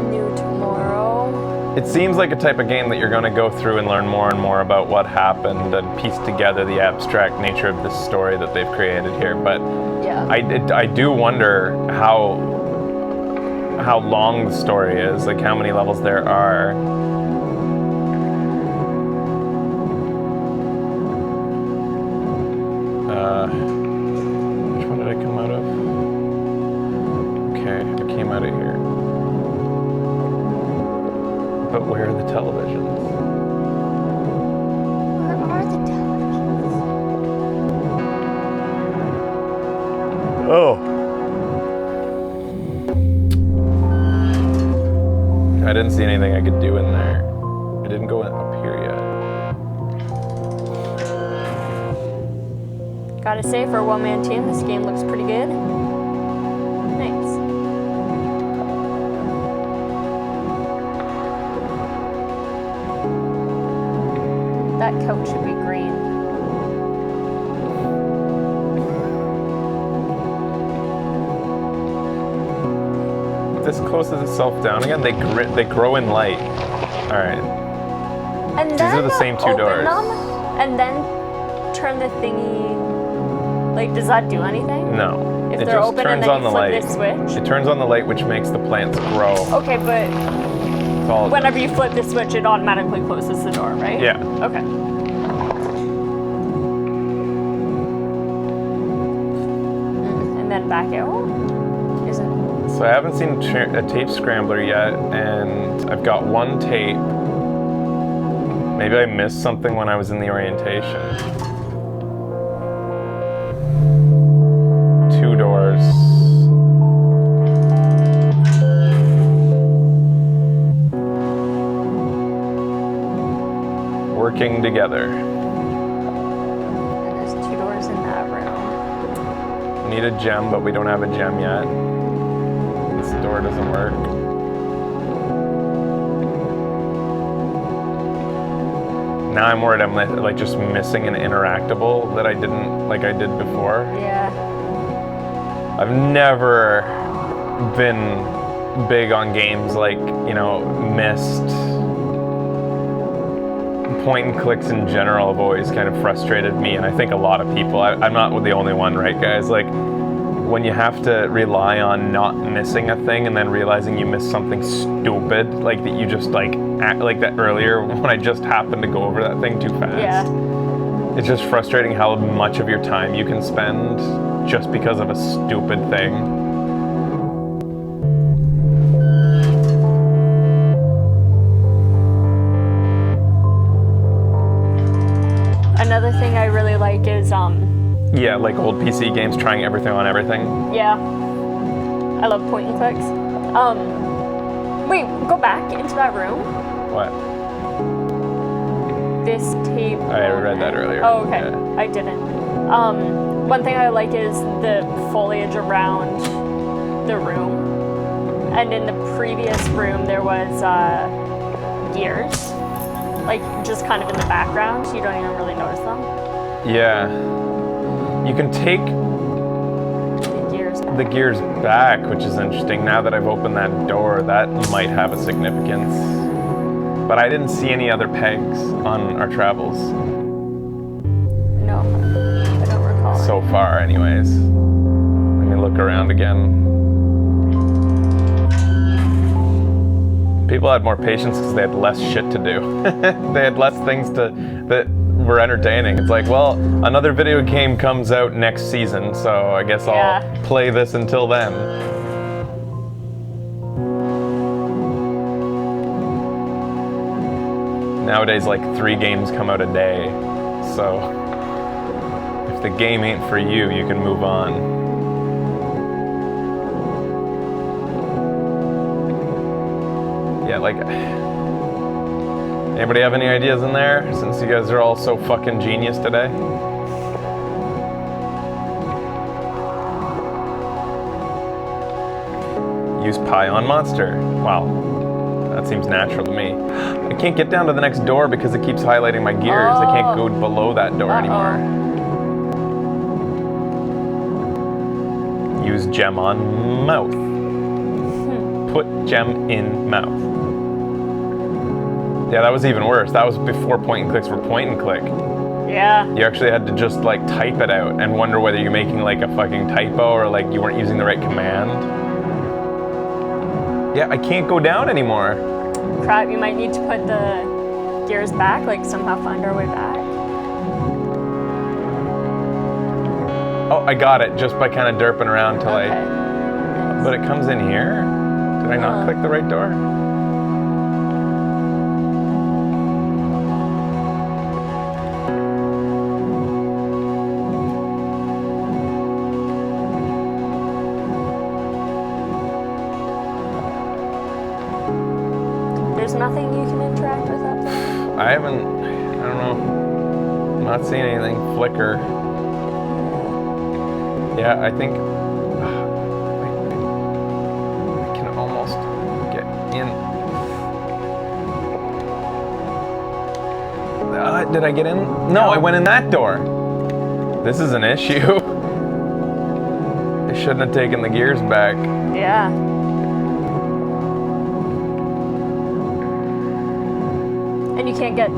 New tomorrow. It seems like a type of game that you're going to go through and learn more and more about what happened and piece together the abstract nature of this story that they've created here. But Yeah. I do wonder how long the story is, like how many levels there are. Which one did I come out of? Okay, I came out of here. But where are the televisions? Where are the televisions? Oh. I didn't see anything I could do in there. I didn't go up here yet. Gotta say, for a one-man team, this game looks pretty good. Nice. That couch should be green. This closes itself down again. They grow in light. All right. And These then are the same two open doors. them, and then turn the thingy. Like, does that do anything? No. If It they're just open turns and then on you the flip light. this switch? It turns on the light, which makes the plants grow. Okay, but It's all- whenever you flip this switch, it automatically closes the door, right? Yeah. Okay. And then back out? Isn't... So I haven't seen a tape scrambler yet, and I've got one tape. Maybe I missed something when I was in the orientation. 2 doors. Working together. And there's 2 doors in that room. Need a gem, but we don't have a gem yet. This door doesn't work. Now I'm worried I'm like just missing an interactable that I didn't, like I did before. Yeah. I've never been big on games like, you know, Myst. Point and clicks in general have always kind of frustrated me, and I think a lot of people. I'm not the only one, right, guys? Like, when you have to rely on not missing a thing and then realizing you missed something stupid, like that you just like act like that earlier when I just happened to go over that thing too fast. Yeah. It's just frustrating how much of your time you can spend just because of a stupid thing. Another thing I really like is, Yeah, like old PC games trying everything on everything. yeah. I love point and clicks. Wait, go back into that room. What? This tape. I read that earlier. Oh, okay. Yeah. I didn't. One thing I like is the foliage around the room. And in the previous room, there was gears. Like, just kind of in the background. You don't even really notice them. Yeah. You can take The gears. the gears back, which is interesting. Now that I've opened that door, that might have a significance. But I didn't see any other pegs on our travels. No, I don't recall. So far, anyways. Let me look around again. People had more patience because they had less shit to do. They had less things that were entertaining. It's like, well, another video game comes out next season, so I guess I'll play this until then. Nowadays, like 3 games come out a day, so if the game ain't for you, you can move on. Yeah, like Anybody have any ideas in there? Since you guys are all so fucking genius today. Use pie on monster. Wow. That seems natural to me. I can't get down to the next door because it keeps highlighting my gears. I can't go below that door anymore. Use gem on mouth. Put gem in mouth. Yeah, that was even worse. That was before point and clicks were point and click. Yeah. You actually had to just like type it out and wonder whether you're making like a fucking typo or like you weren't using the right command. Yeah, I can't go down anymore. Crap, you might need to put the gears back, like somehow find our way back. Oh, I got it just by kind of derping around till Okay. But it comes in here? Did I not click the right door? There's nothing you can interact with up there? I don't know. I'm not seeing anything flicker. Yeah, I think I can almost get in. Did I get in? No, I went in that door. This is an issue. I shouldn't have taken the gears back. Yeah. And you can't get...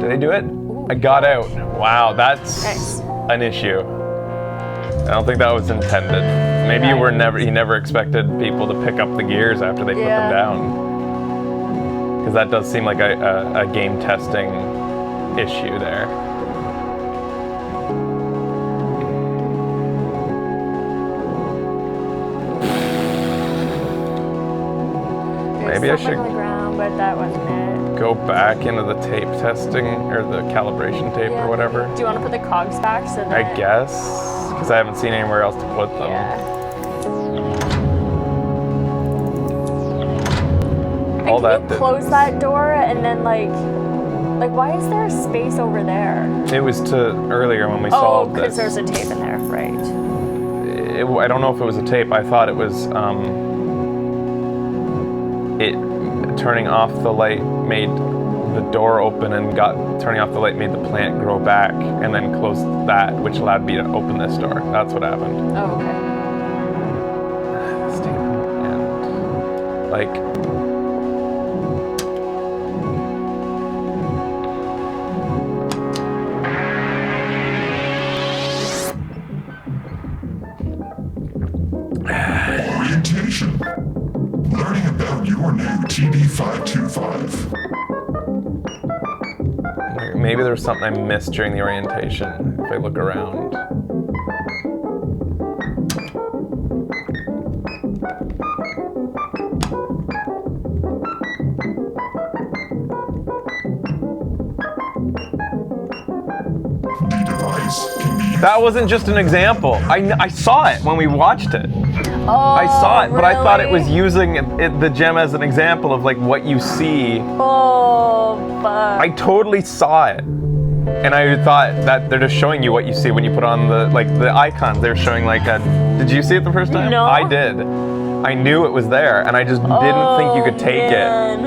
Did I do it? I got out. Wow, that's Nice. an issue. I don't think that was intended. Maybe he never expected people to pick up the gears after they put them down. Because that does seem like a game testing issue there. Maybe I There's should something on the ground, but that wasn't it. go back into the tape testing or the calibration tape or whatever. Do you want to put the cogs back so that... I guess, because I haven't seen anywhere else to put them. Yeah. All And that can you did close was- that door and then like why is there a space over there? It was to earlier when we Oh, solved because this. there's a tape in there, right? I don't know if it was a tape. I thought it was it turning off the light made the door open and turning off the light made the plant grow back and then closed that, which allowed me to open this door. That's what happened. Oh, okay. This tape and like. Orientation. Learning about your new TD525. Maybe there was something I missed during the orientation if I look around. The device can be That wasn't just an example. I saw it when we watched it. Oh, I saw it, but I thought it was really? using the gem as an example of like what you see. Oh, fuck. I totally saw it. And I thought that they're just showing you what you see when you put on the icons. They're showing like a. Did you see it the first time? No. I did. I knew it was there, and I just didn't think you could take it.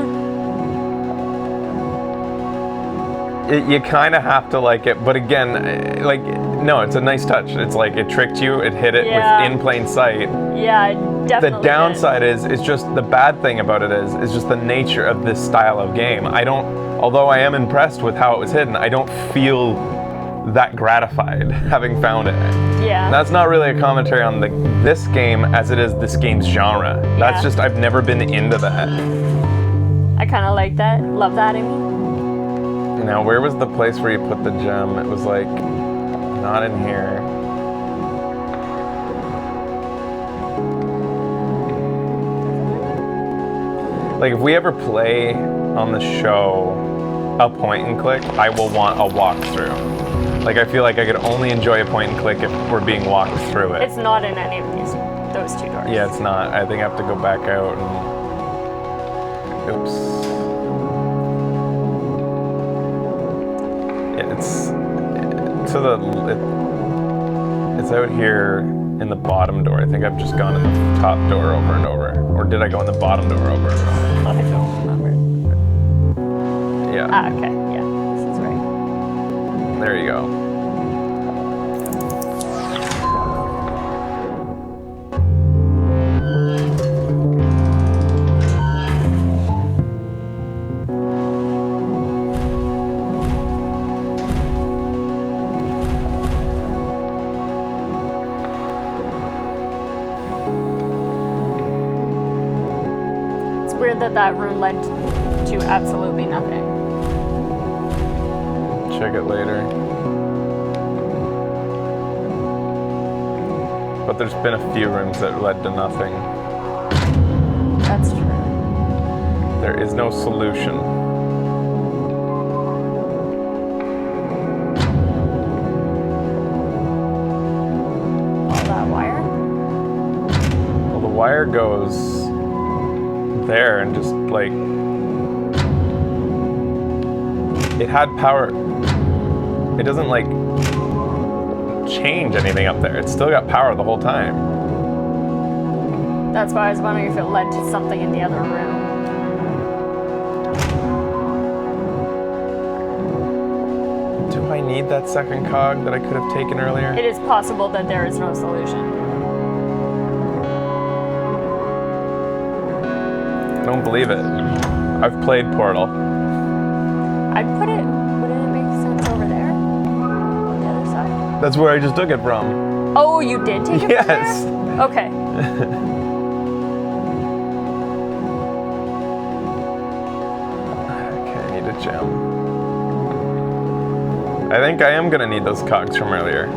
You kind of have to like it, but again, like no, it's a nice touch. It's like it tricked you. It hit it within plain sight. Yeah, I definitely. The downside is just the bad thing about it is just the nature of this style of game. Although I am impressed with how it was hidden, I don't feel that gratified having found it. Yeah. And that's not really a commentary on this game as it is this game's genre. That's Yeah. just, I've never been into that. I kind of like that. Love that, I mean. Now, where was the place where you put the gem? It was like, not in here. Like if we ever play on the show a point and click, I will want a walkthrough. Like I feel like I could only enjoy a point and click if we're being walked through it. It's not in any of those two doors. Yeah, it's not. I think I have to go back out and... Oops. It's to the. It's out here in the bottom door. I think I've just gone in the top door over and over. Or did I go in the bottom door over and over? I don't remember. Yeah. Ah, okay. Yeah, this is right. There you go. It's weird that room led to absolutely nothing. Check it later. But there's been a few rooms that led to nothing. That's true. There is no solution. All that wire? Well, the wire goes there and just like it had power. It doesn't like change anything up there. It's still got power the whole time. That's why I was wondering if it led to something in the other room. Do I need that second cog that I could have taken earlier? It is possible that there is no solution. I don't believe it. I've played Portal. I'd put it, wouldn't it make sense over there? On the other side? That's where I just took it from. Oh, you did take it Yes. from there? Okay. Okay, I need a gem. I think I am gonna need those cogs from earlier.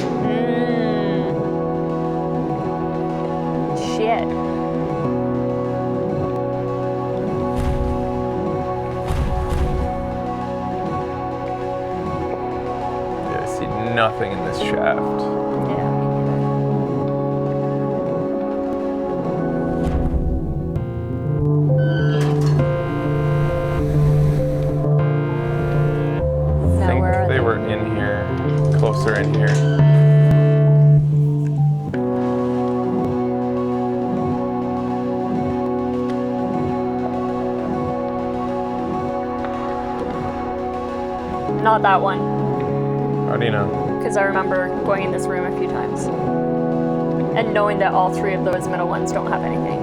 Shit. Yeah, I see nothing in this shaft. Yeah, me neither. I Now think where are they they? were in here, closer in here. Not that one, How do you know? because I remember going in this room a few times. And knowing that all three of those middle ones don't have anything.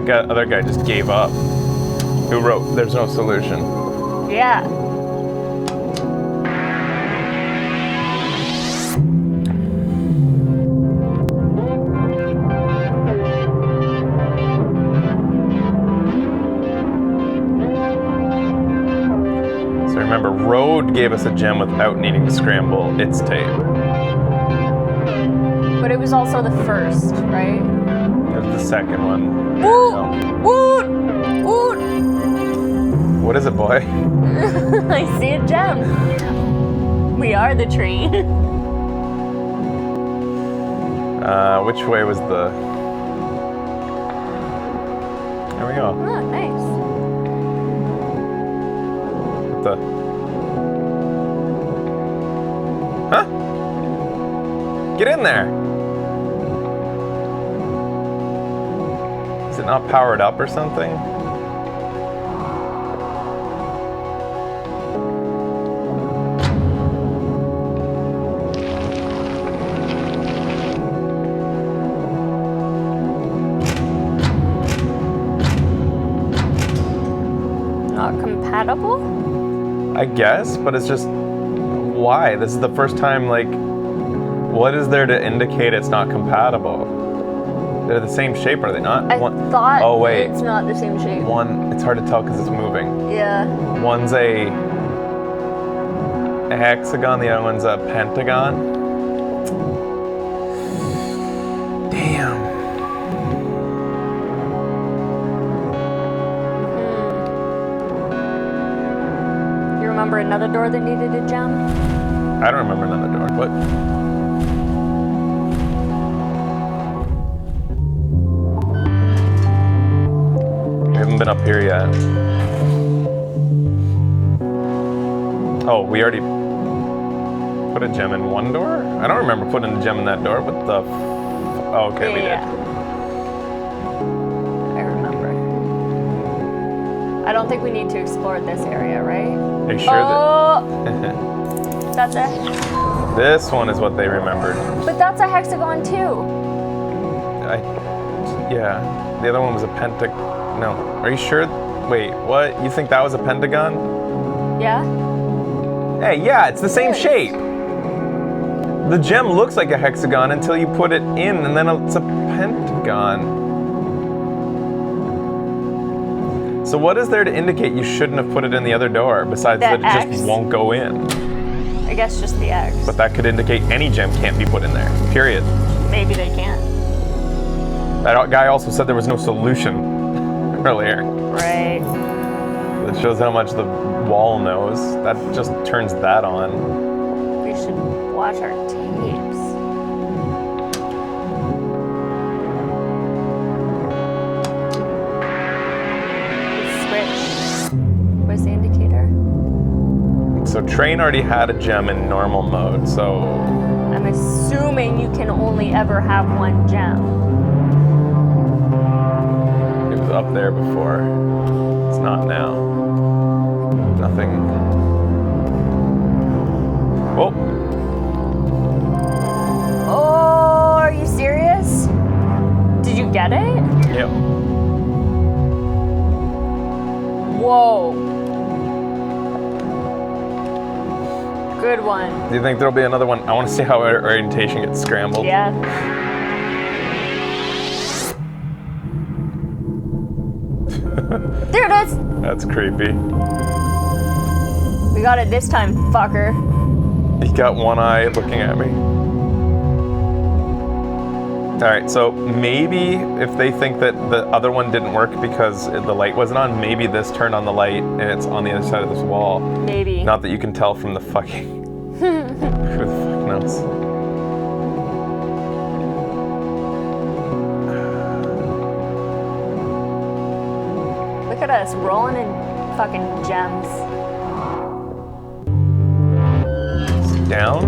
That other guy just gave up. Who wrote, "There's no solution"? Yeah. So remember, Road gave us a gem without needing to scramble its tape. But it was also the first, right? There's the second one. Woot! Oh. Woot! Woot! What is it, boy? I see a gem. We are the tree. Which way was the... There we go. Oh, nice. The... Get in there. Is it not powered up or something? Not compatible? I guess, but it's just, why? This is the first time, like, what is there to indicate it's not compatible? They're the same shape, are they not? I thought oh, wait. it's not the same shape. One, it's hard to tell because it's moving. Yeah. One's a hexagon, the other one's a pentagon. Damn. You remember another door that needed a gem? I don't remember another door. What? We haven't been up here yet. Oh, we already put a gem in one door? I don't remember putting a gem in that door. What the oh, okay, we did. I remember. I don't think we need to explore this area, right? Are you sure that... That's it? This one is what they remembered. But that's a hexagon too. Yeah. The other one was a No. Are you sure? Wait, what? You think that was a pentagon? Yeah? Hey, yeah, it's the same shape. The gem looks like a hexagon until you put it in, and then it's a pentagon. So what is there to indicate you shouldn't have put it in the other door, besides that it X? just won't go in? I guess just the X. But that could indicate any gem can't be put in there, period. Maybe they can't. That guy also said there was no solution earlier. Right. That shows how much the wall knows. That just turns that on. We should watch our tapes. Switch. Where's the indicator? So Train already had a gem in normal mode, so... I'm assuming you can only ever have one gem. It was up there before. It's not now. Nothing. Oh! Oh, are you serious? Did you get it? Yep. Whoa. Good one. Do you think there'll be another one? I want to see how our orientation gets scrambled. Yeah. There it is! That's creepy. We got it this time, fucker. He got one eye looking at me. Alright, so maybe if they think that the other one didn't work because the light wasn't on, maybe this turned on the light and it's on the other side of this wall. Maybe. Not that you can tell from the fucking... Who the fuck knows? Look at us rolling in fucking gems. Down?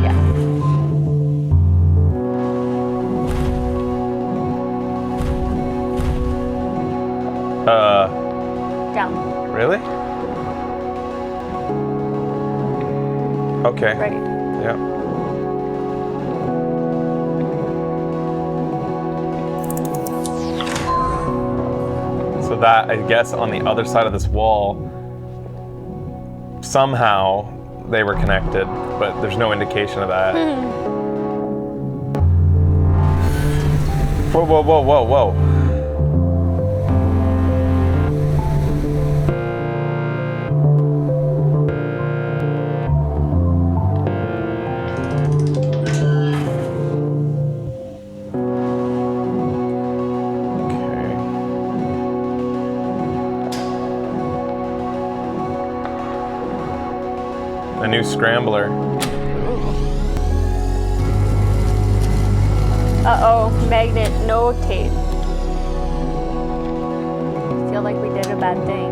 Yeah. Down. Really? Okay. Ready. Yeah. So that, I guess, on the other side of this wall, somehow they were connected, but there's no indication of that. Whoa, whoa, whoa, whoa, whoa. A new scrambler. Uh-oh, magnet, no tape. I feel like we did a bad thing.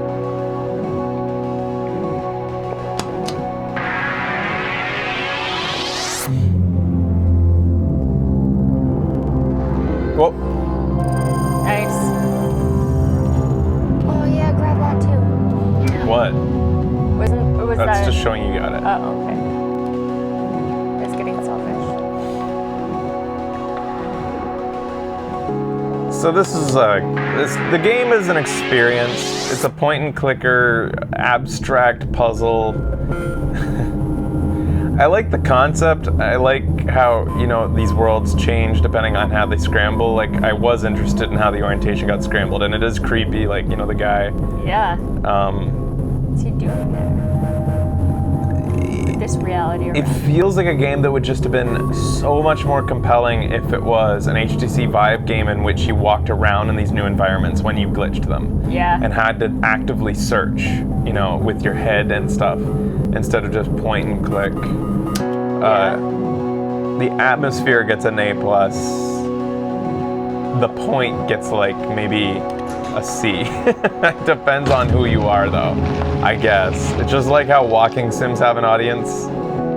So this is the game is an experience. It's a point and clicker abstract puzzle. I like the concept. I like how, you know, these worlds change depending on how they scramble. Like, I was interested in how the orientation got scrambled, and it is creepy, like, you know, the guy. Yeah. What's he doing there? This reality. It feels like a game that would just have been so much more compelling if it was an HTC Vive game in which you walked around in these new environments when you glitched them. Yeah. And had to actively search, you know, with your head and stuff, instead of just point and click. The atmosphere gets an A+. The point gets like maybe a C. It depends on who you are, though, I guess. It's just like how walking sims have an audience.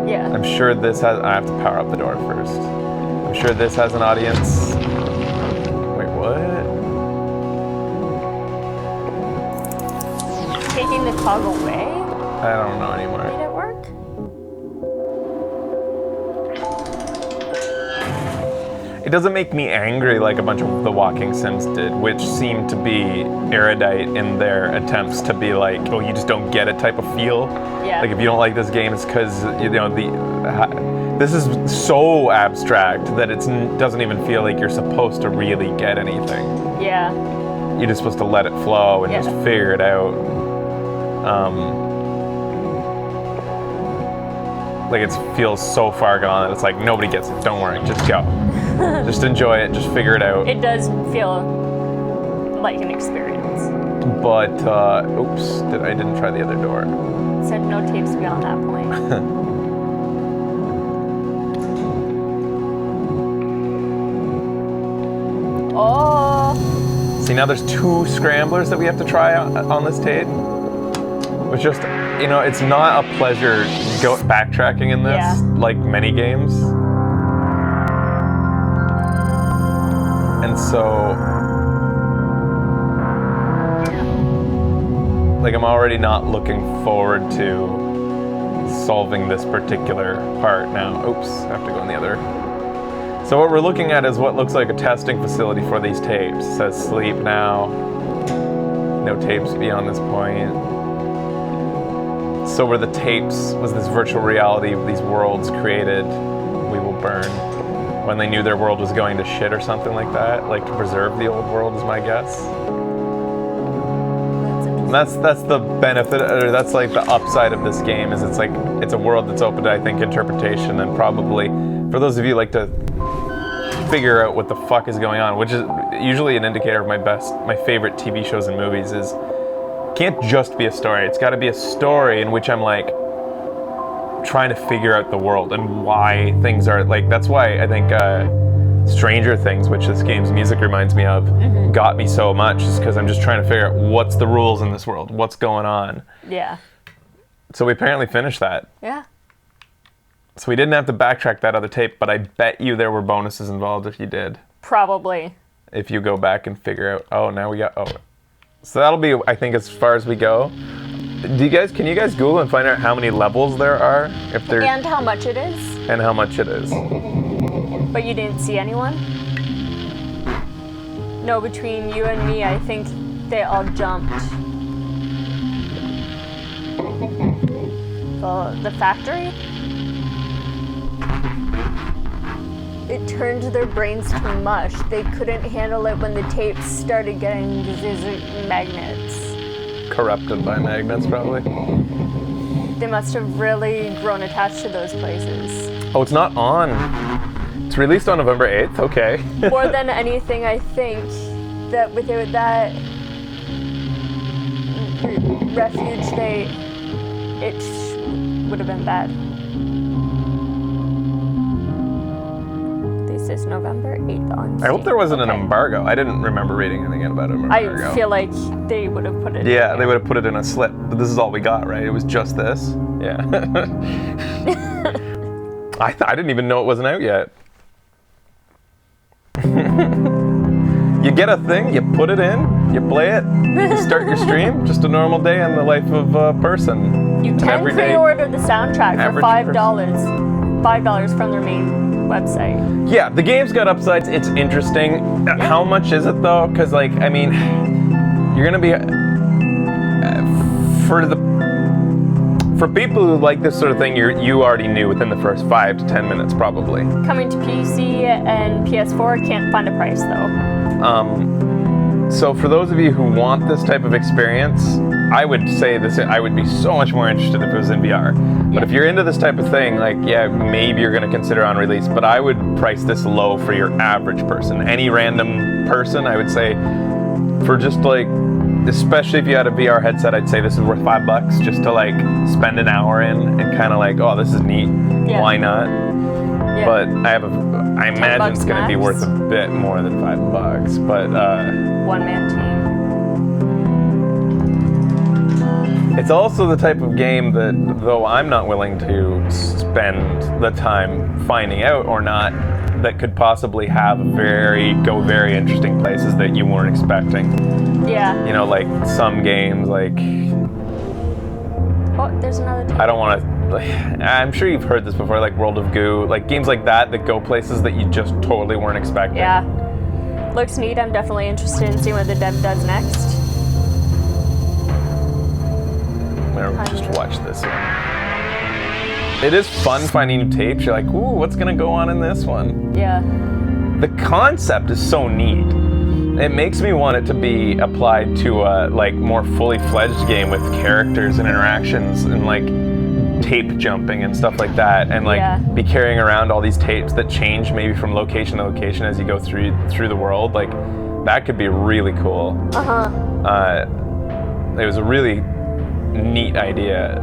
Yeah. I'm sure this has... I have to power up the door first. I'm sure this has an audience. Wait, what? Taking the cog away? I don't know anymore. Did it work? It doesn't make me angry like a bunch of the walking sims did, which seemed to be erudite in their attempts to be like, oh, you just don't get it type of feel. Yeah. Like, if you don't like this game, it's because, you know, this is so abstract that it doesn't even feel like you're supposed to really get anything. Yeah. You're just supposed to let it flow and just figure it out. Like, it feels so far gone that it's like, nobody gets it. Don't worry, just go. Just enjoy it, just figure it out. It does feel like an experience. But, oops, I didn't try the other door. It said no tapes beyond that point. Oh! See, now there's 2 scramblers that we have to try on this tape. Which just, you know, it's not a pleasure backtracking in this, like many games. And so, like, I'm already not looking forward to solving this particular part now. Oops, I have to go in the other. So what we're looking at is what looks like a testing facility for these tapes. It says sleep now, no tapes beyond this point. So where the tapes was this virtual reality of these worlds created, we will burn. When they knew their world was going to shit or something like that, like to preserve the old world is my guess. And that's the benefit, or that's like the upside of this game, is it's like, it's a world that's open to, I think, interpretation, and probably, for those of you who like to figure out what the fuck is going on, which is usually an indicator of my favorite TV shows and movies, is can't just be a story. It's got to be a story in which I'm like trying to figure out the world and why things are like. That's why I think Stranger Things, which this game's music reminds me of, got me so much, is because I'm just trying to figure out what's the rules in this world, what's going on. Yeah. So we apparently finished that. Yeah. So we didn't have to backtrack that other tape, but I bet you there were bonuses involved if you did. Probably. If you go back and figure out, oh, now we got, oh. So that'll be, I think, as far as we go. Can you guys Google and find out how many levels there are? If there, And how much it is. And how much it is. But you didn't see anyone? No, between you and me, I think they all jumped. The factory? It turned their brains to mush. They couldn't handle it when the tapes started getting magnets. Corrupted by magnets, probably. They must have really grown attached to those places. Oh, it's not on. It's released on November 8th, okay. More than anything, I think that without that refuge, it would have been bad. This is November 8th on Steam. I hope there wasn't an embargo. I didn't remember reading anything about an embargo. I feel like they would have put it Yeah, in they would have put it in a slip. But this is all we got, right? It was just this? Yeah. I didn't even know it wasn't out yet. You get a thing, you put it in, you play it, you start your stream. Just a normal day in the life of a person. You can pre-order the soundtrack for $5. $5 from their main website. Yeah, the game's got upsides. It's interesting. How much is it though? Because like, I mean, you're gonna be for people who like this sort of thing. You already knew within the first 5 to 10 minutes probably. Coming to PC and PS4, can't find a price though. So for those of you who want this type of experience, I would say this. I would be so much more interested if it was in VR. But if you're into this type of thing, like, yeah, maybe you're gonna consider on release, but I would price this low for your average person. Any random person, I would say, for just like, especially if you had a VR headset, I'd say this is worth $5 just to like spend an hour in and kind of like, oh, this is neat. Yeah. Why not? Yeah. But I imagine it's gonna be max. worth a bit more than $5. But One-man team. it's also the type of game that, though I'm not willing to spend the time finding out or not, that could possibly have go very interesting places that you weren't expecting. Yeah. You know, like some games, like, Oh, there's another team. I don't want to, I'm sure you've heard this before, like World of Goo, like games like that go places that you just totally weren't expecting. Yeah. Looks neat. I'm definitely interested in seeing what the dev does next. I'm gonna just watch this one. It is fun finding new tapes. You're like, ooh, what's gonna go on in this one? Yeah. The concept is so neat. It makes me want it to be applied to a like more fully fledged game with characters and interactions and like tape jumping and stuff like that, and like be carrying around all these tapes that change maybe from location to location as you go through the world. Like that could be really cool. It was a really neat idea.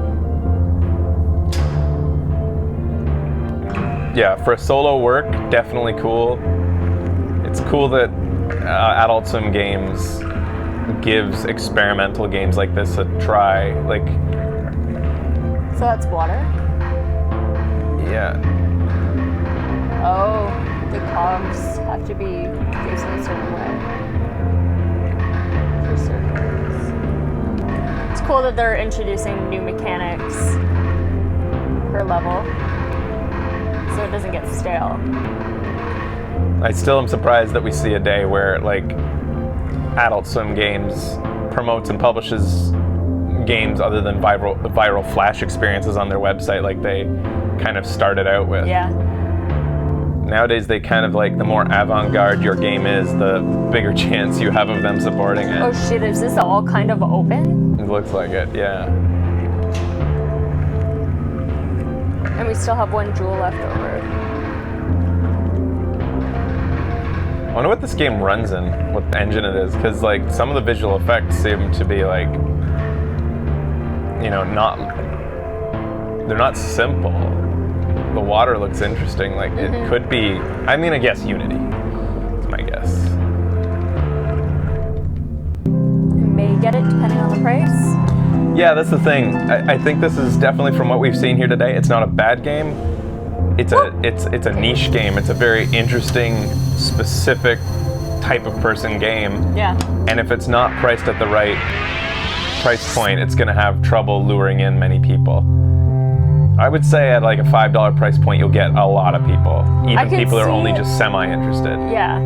Yeah, for a solo work, definitely cool. It's cool that Adult Swim Games gives experimental games like this a try. Like, So that's water? yeah. Oh, the cogs have to be facing a certain way. For certain ways. It's cool that they're introducing new mechanics per level, so it doesn't get stale. I still am surprised that we see a day where like Adult Swim Games promotes and publishes games other than viral flash experiences on their website like they kind of started out with. Yeah. Nowadays they kind of like, the more avant-garde your game is, the bigger chance you have of them supporting it. Oh shit, is this all kind of open? It looks like it, yeah. And we still have one jewel left over. I wonder what this game runs in, what engine it is, because like some of the visual effects seem to be like, you know, they're not simple. The water looks interesting, like it could be, I mean, I guess Unity, is my guess. May get it depending on the price. Yeah, that's the thing. I think this is definitely, from what we've seen here today, it's not a bad game. It's a niche game. It's a very interesting, specific type of person game. Yeah. And if it's not priced at the right price point, it's gonna have trouble luring in many people. I would say at like a $5 price point, you'll get a lot of people. Even people who are only just semi-interested. Yeah.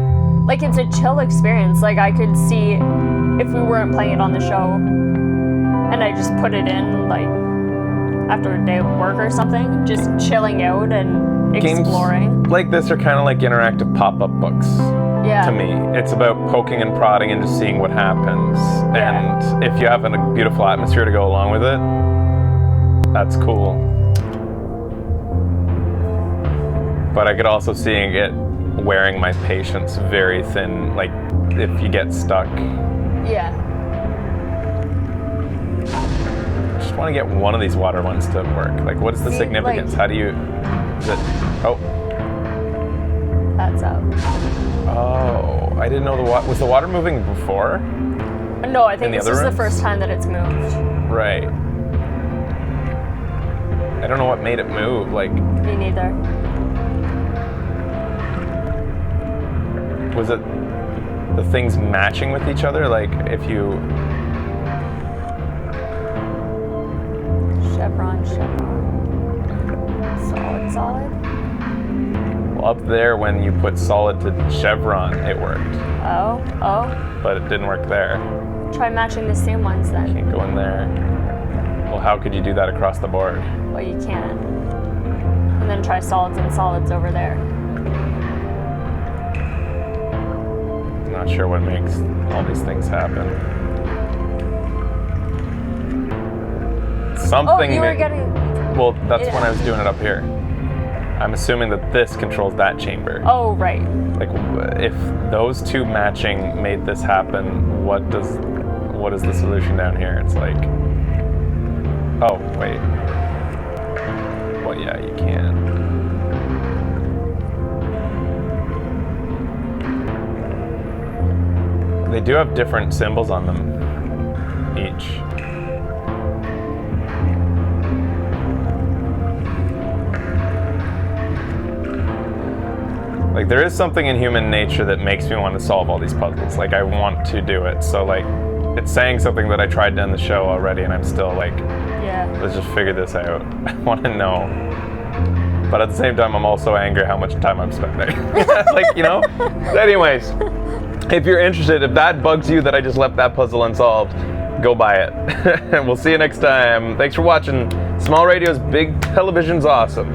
Like it's a chill experience. Like I could see if we weren't playing it on the show and I just put it in like after a day of work or something, just chilling out and exploring. Games like this are kind of like interactive pop-up books. Yeah. To me, it's about poking and prodding and just seeing what happens. Yeah. And if you have a beautiful atmosphere to go along with it, that's cool. But I could also see it wearing my patience very thin, like if you get stuck. Yeah. I just want to get one of these water ones to work. Like, what is the significance? like- How do you, is it, oh. That's out. Oh, I didn't know was the water moving before? No, I think the this other is the rooms? first time that it's moved. Right. I don't know what made it move, like, Me neither. was it the things matching with each other? Like, if you, Chevron. Solid. Up there, when you put solid to chevron, it worked. Oh. But it didn't work there. Try matching the same ones then. Can't go in there. Well, how could you do that across the board? Well, you can. And then try solids and solids over there. Not sure what makes all these things happen. Something. Oh, you were getting. Well, that's when I was doing it up here. I'm assuming that this controls that chamber. Oh, right. Like, if those two matching made this happen, what is the solution down here? It's like, oh wait. Well, yeah, you can. They do have different symbols on them, each. Like, there is something in human nature that makes me want to solve all these puzzles. Like, I want to do it. So, like, it's saying something that I tried to end the show already, and I'm still like, Yeah. let's just figure this out. I want to know. But at the same time, I'm also angry how much time I'm spending. Like, you know? Anyways, if you're interested, if that bugs you that I just left that puzzle unsolved, go buy it. And we'll see you next time. Thanks for watching. Small radio's big television's awesome.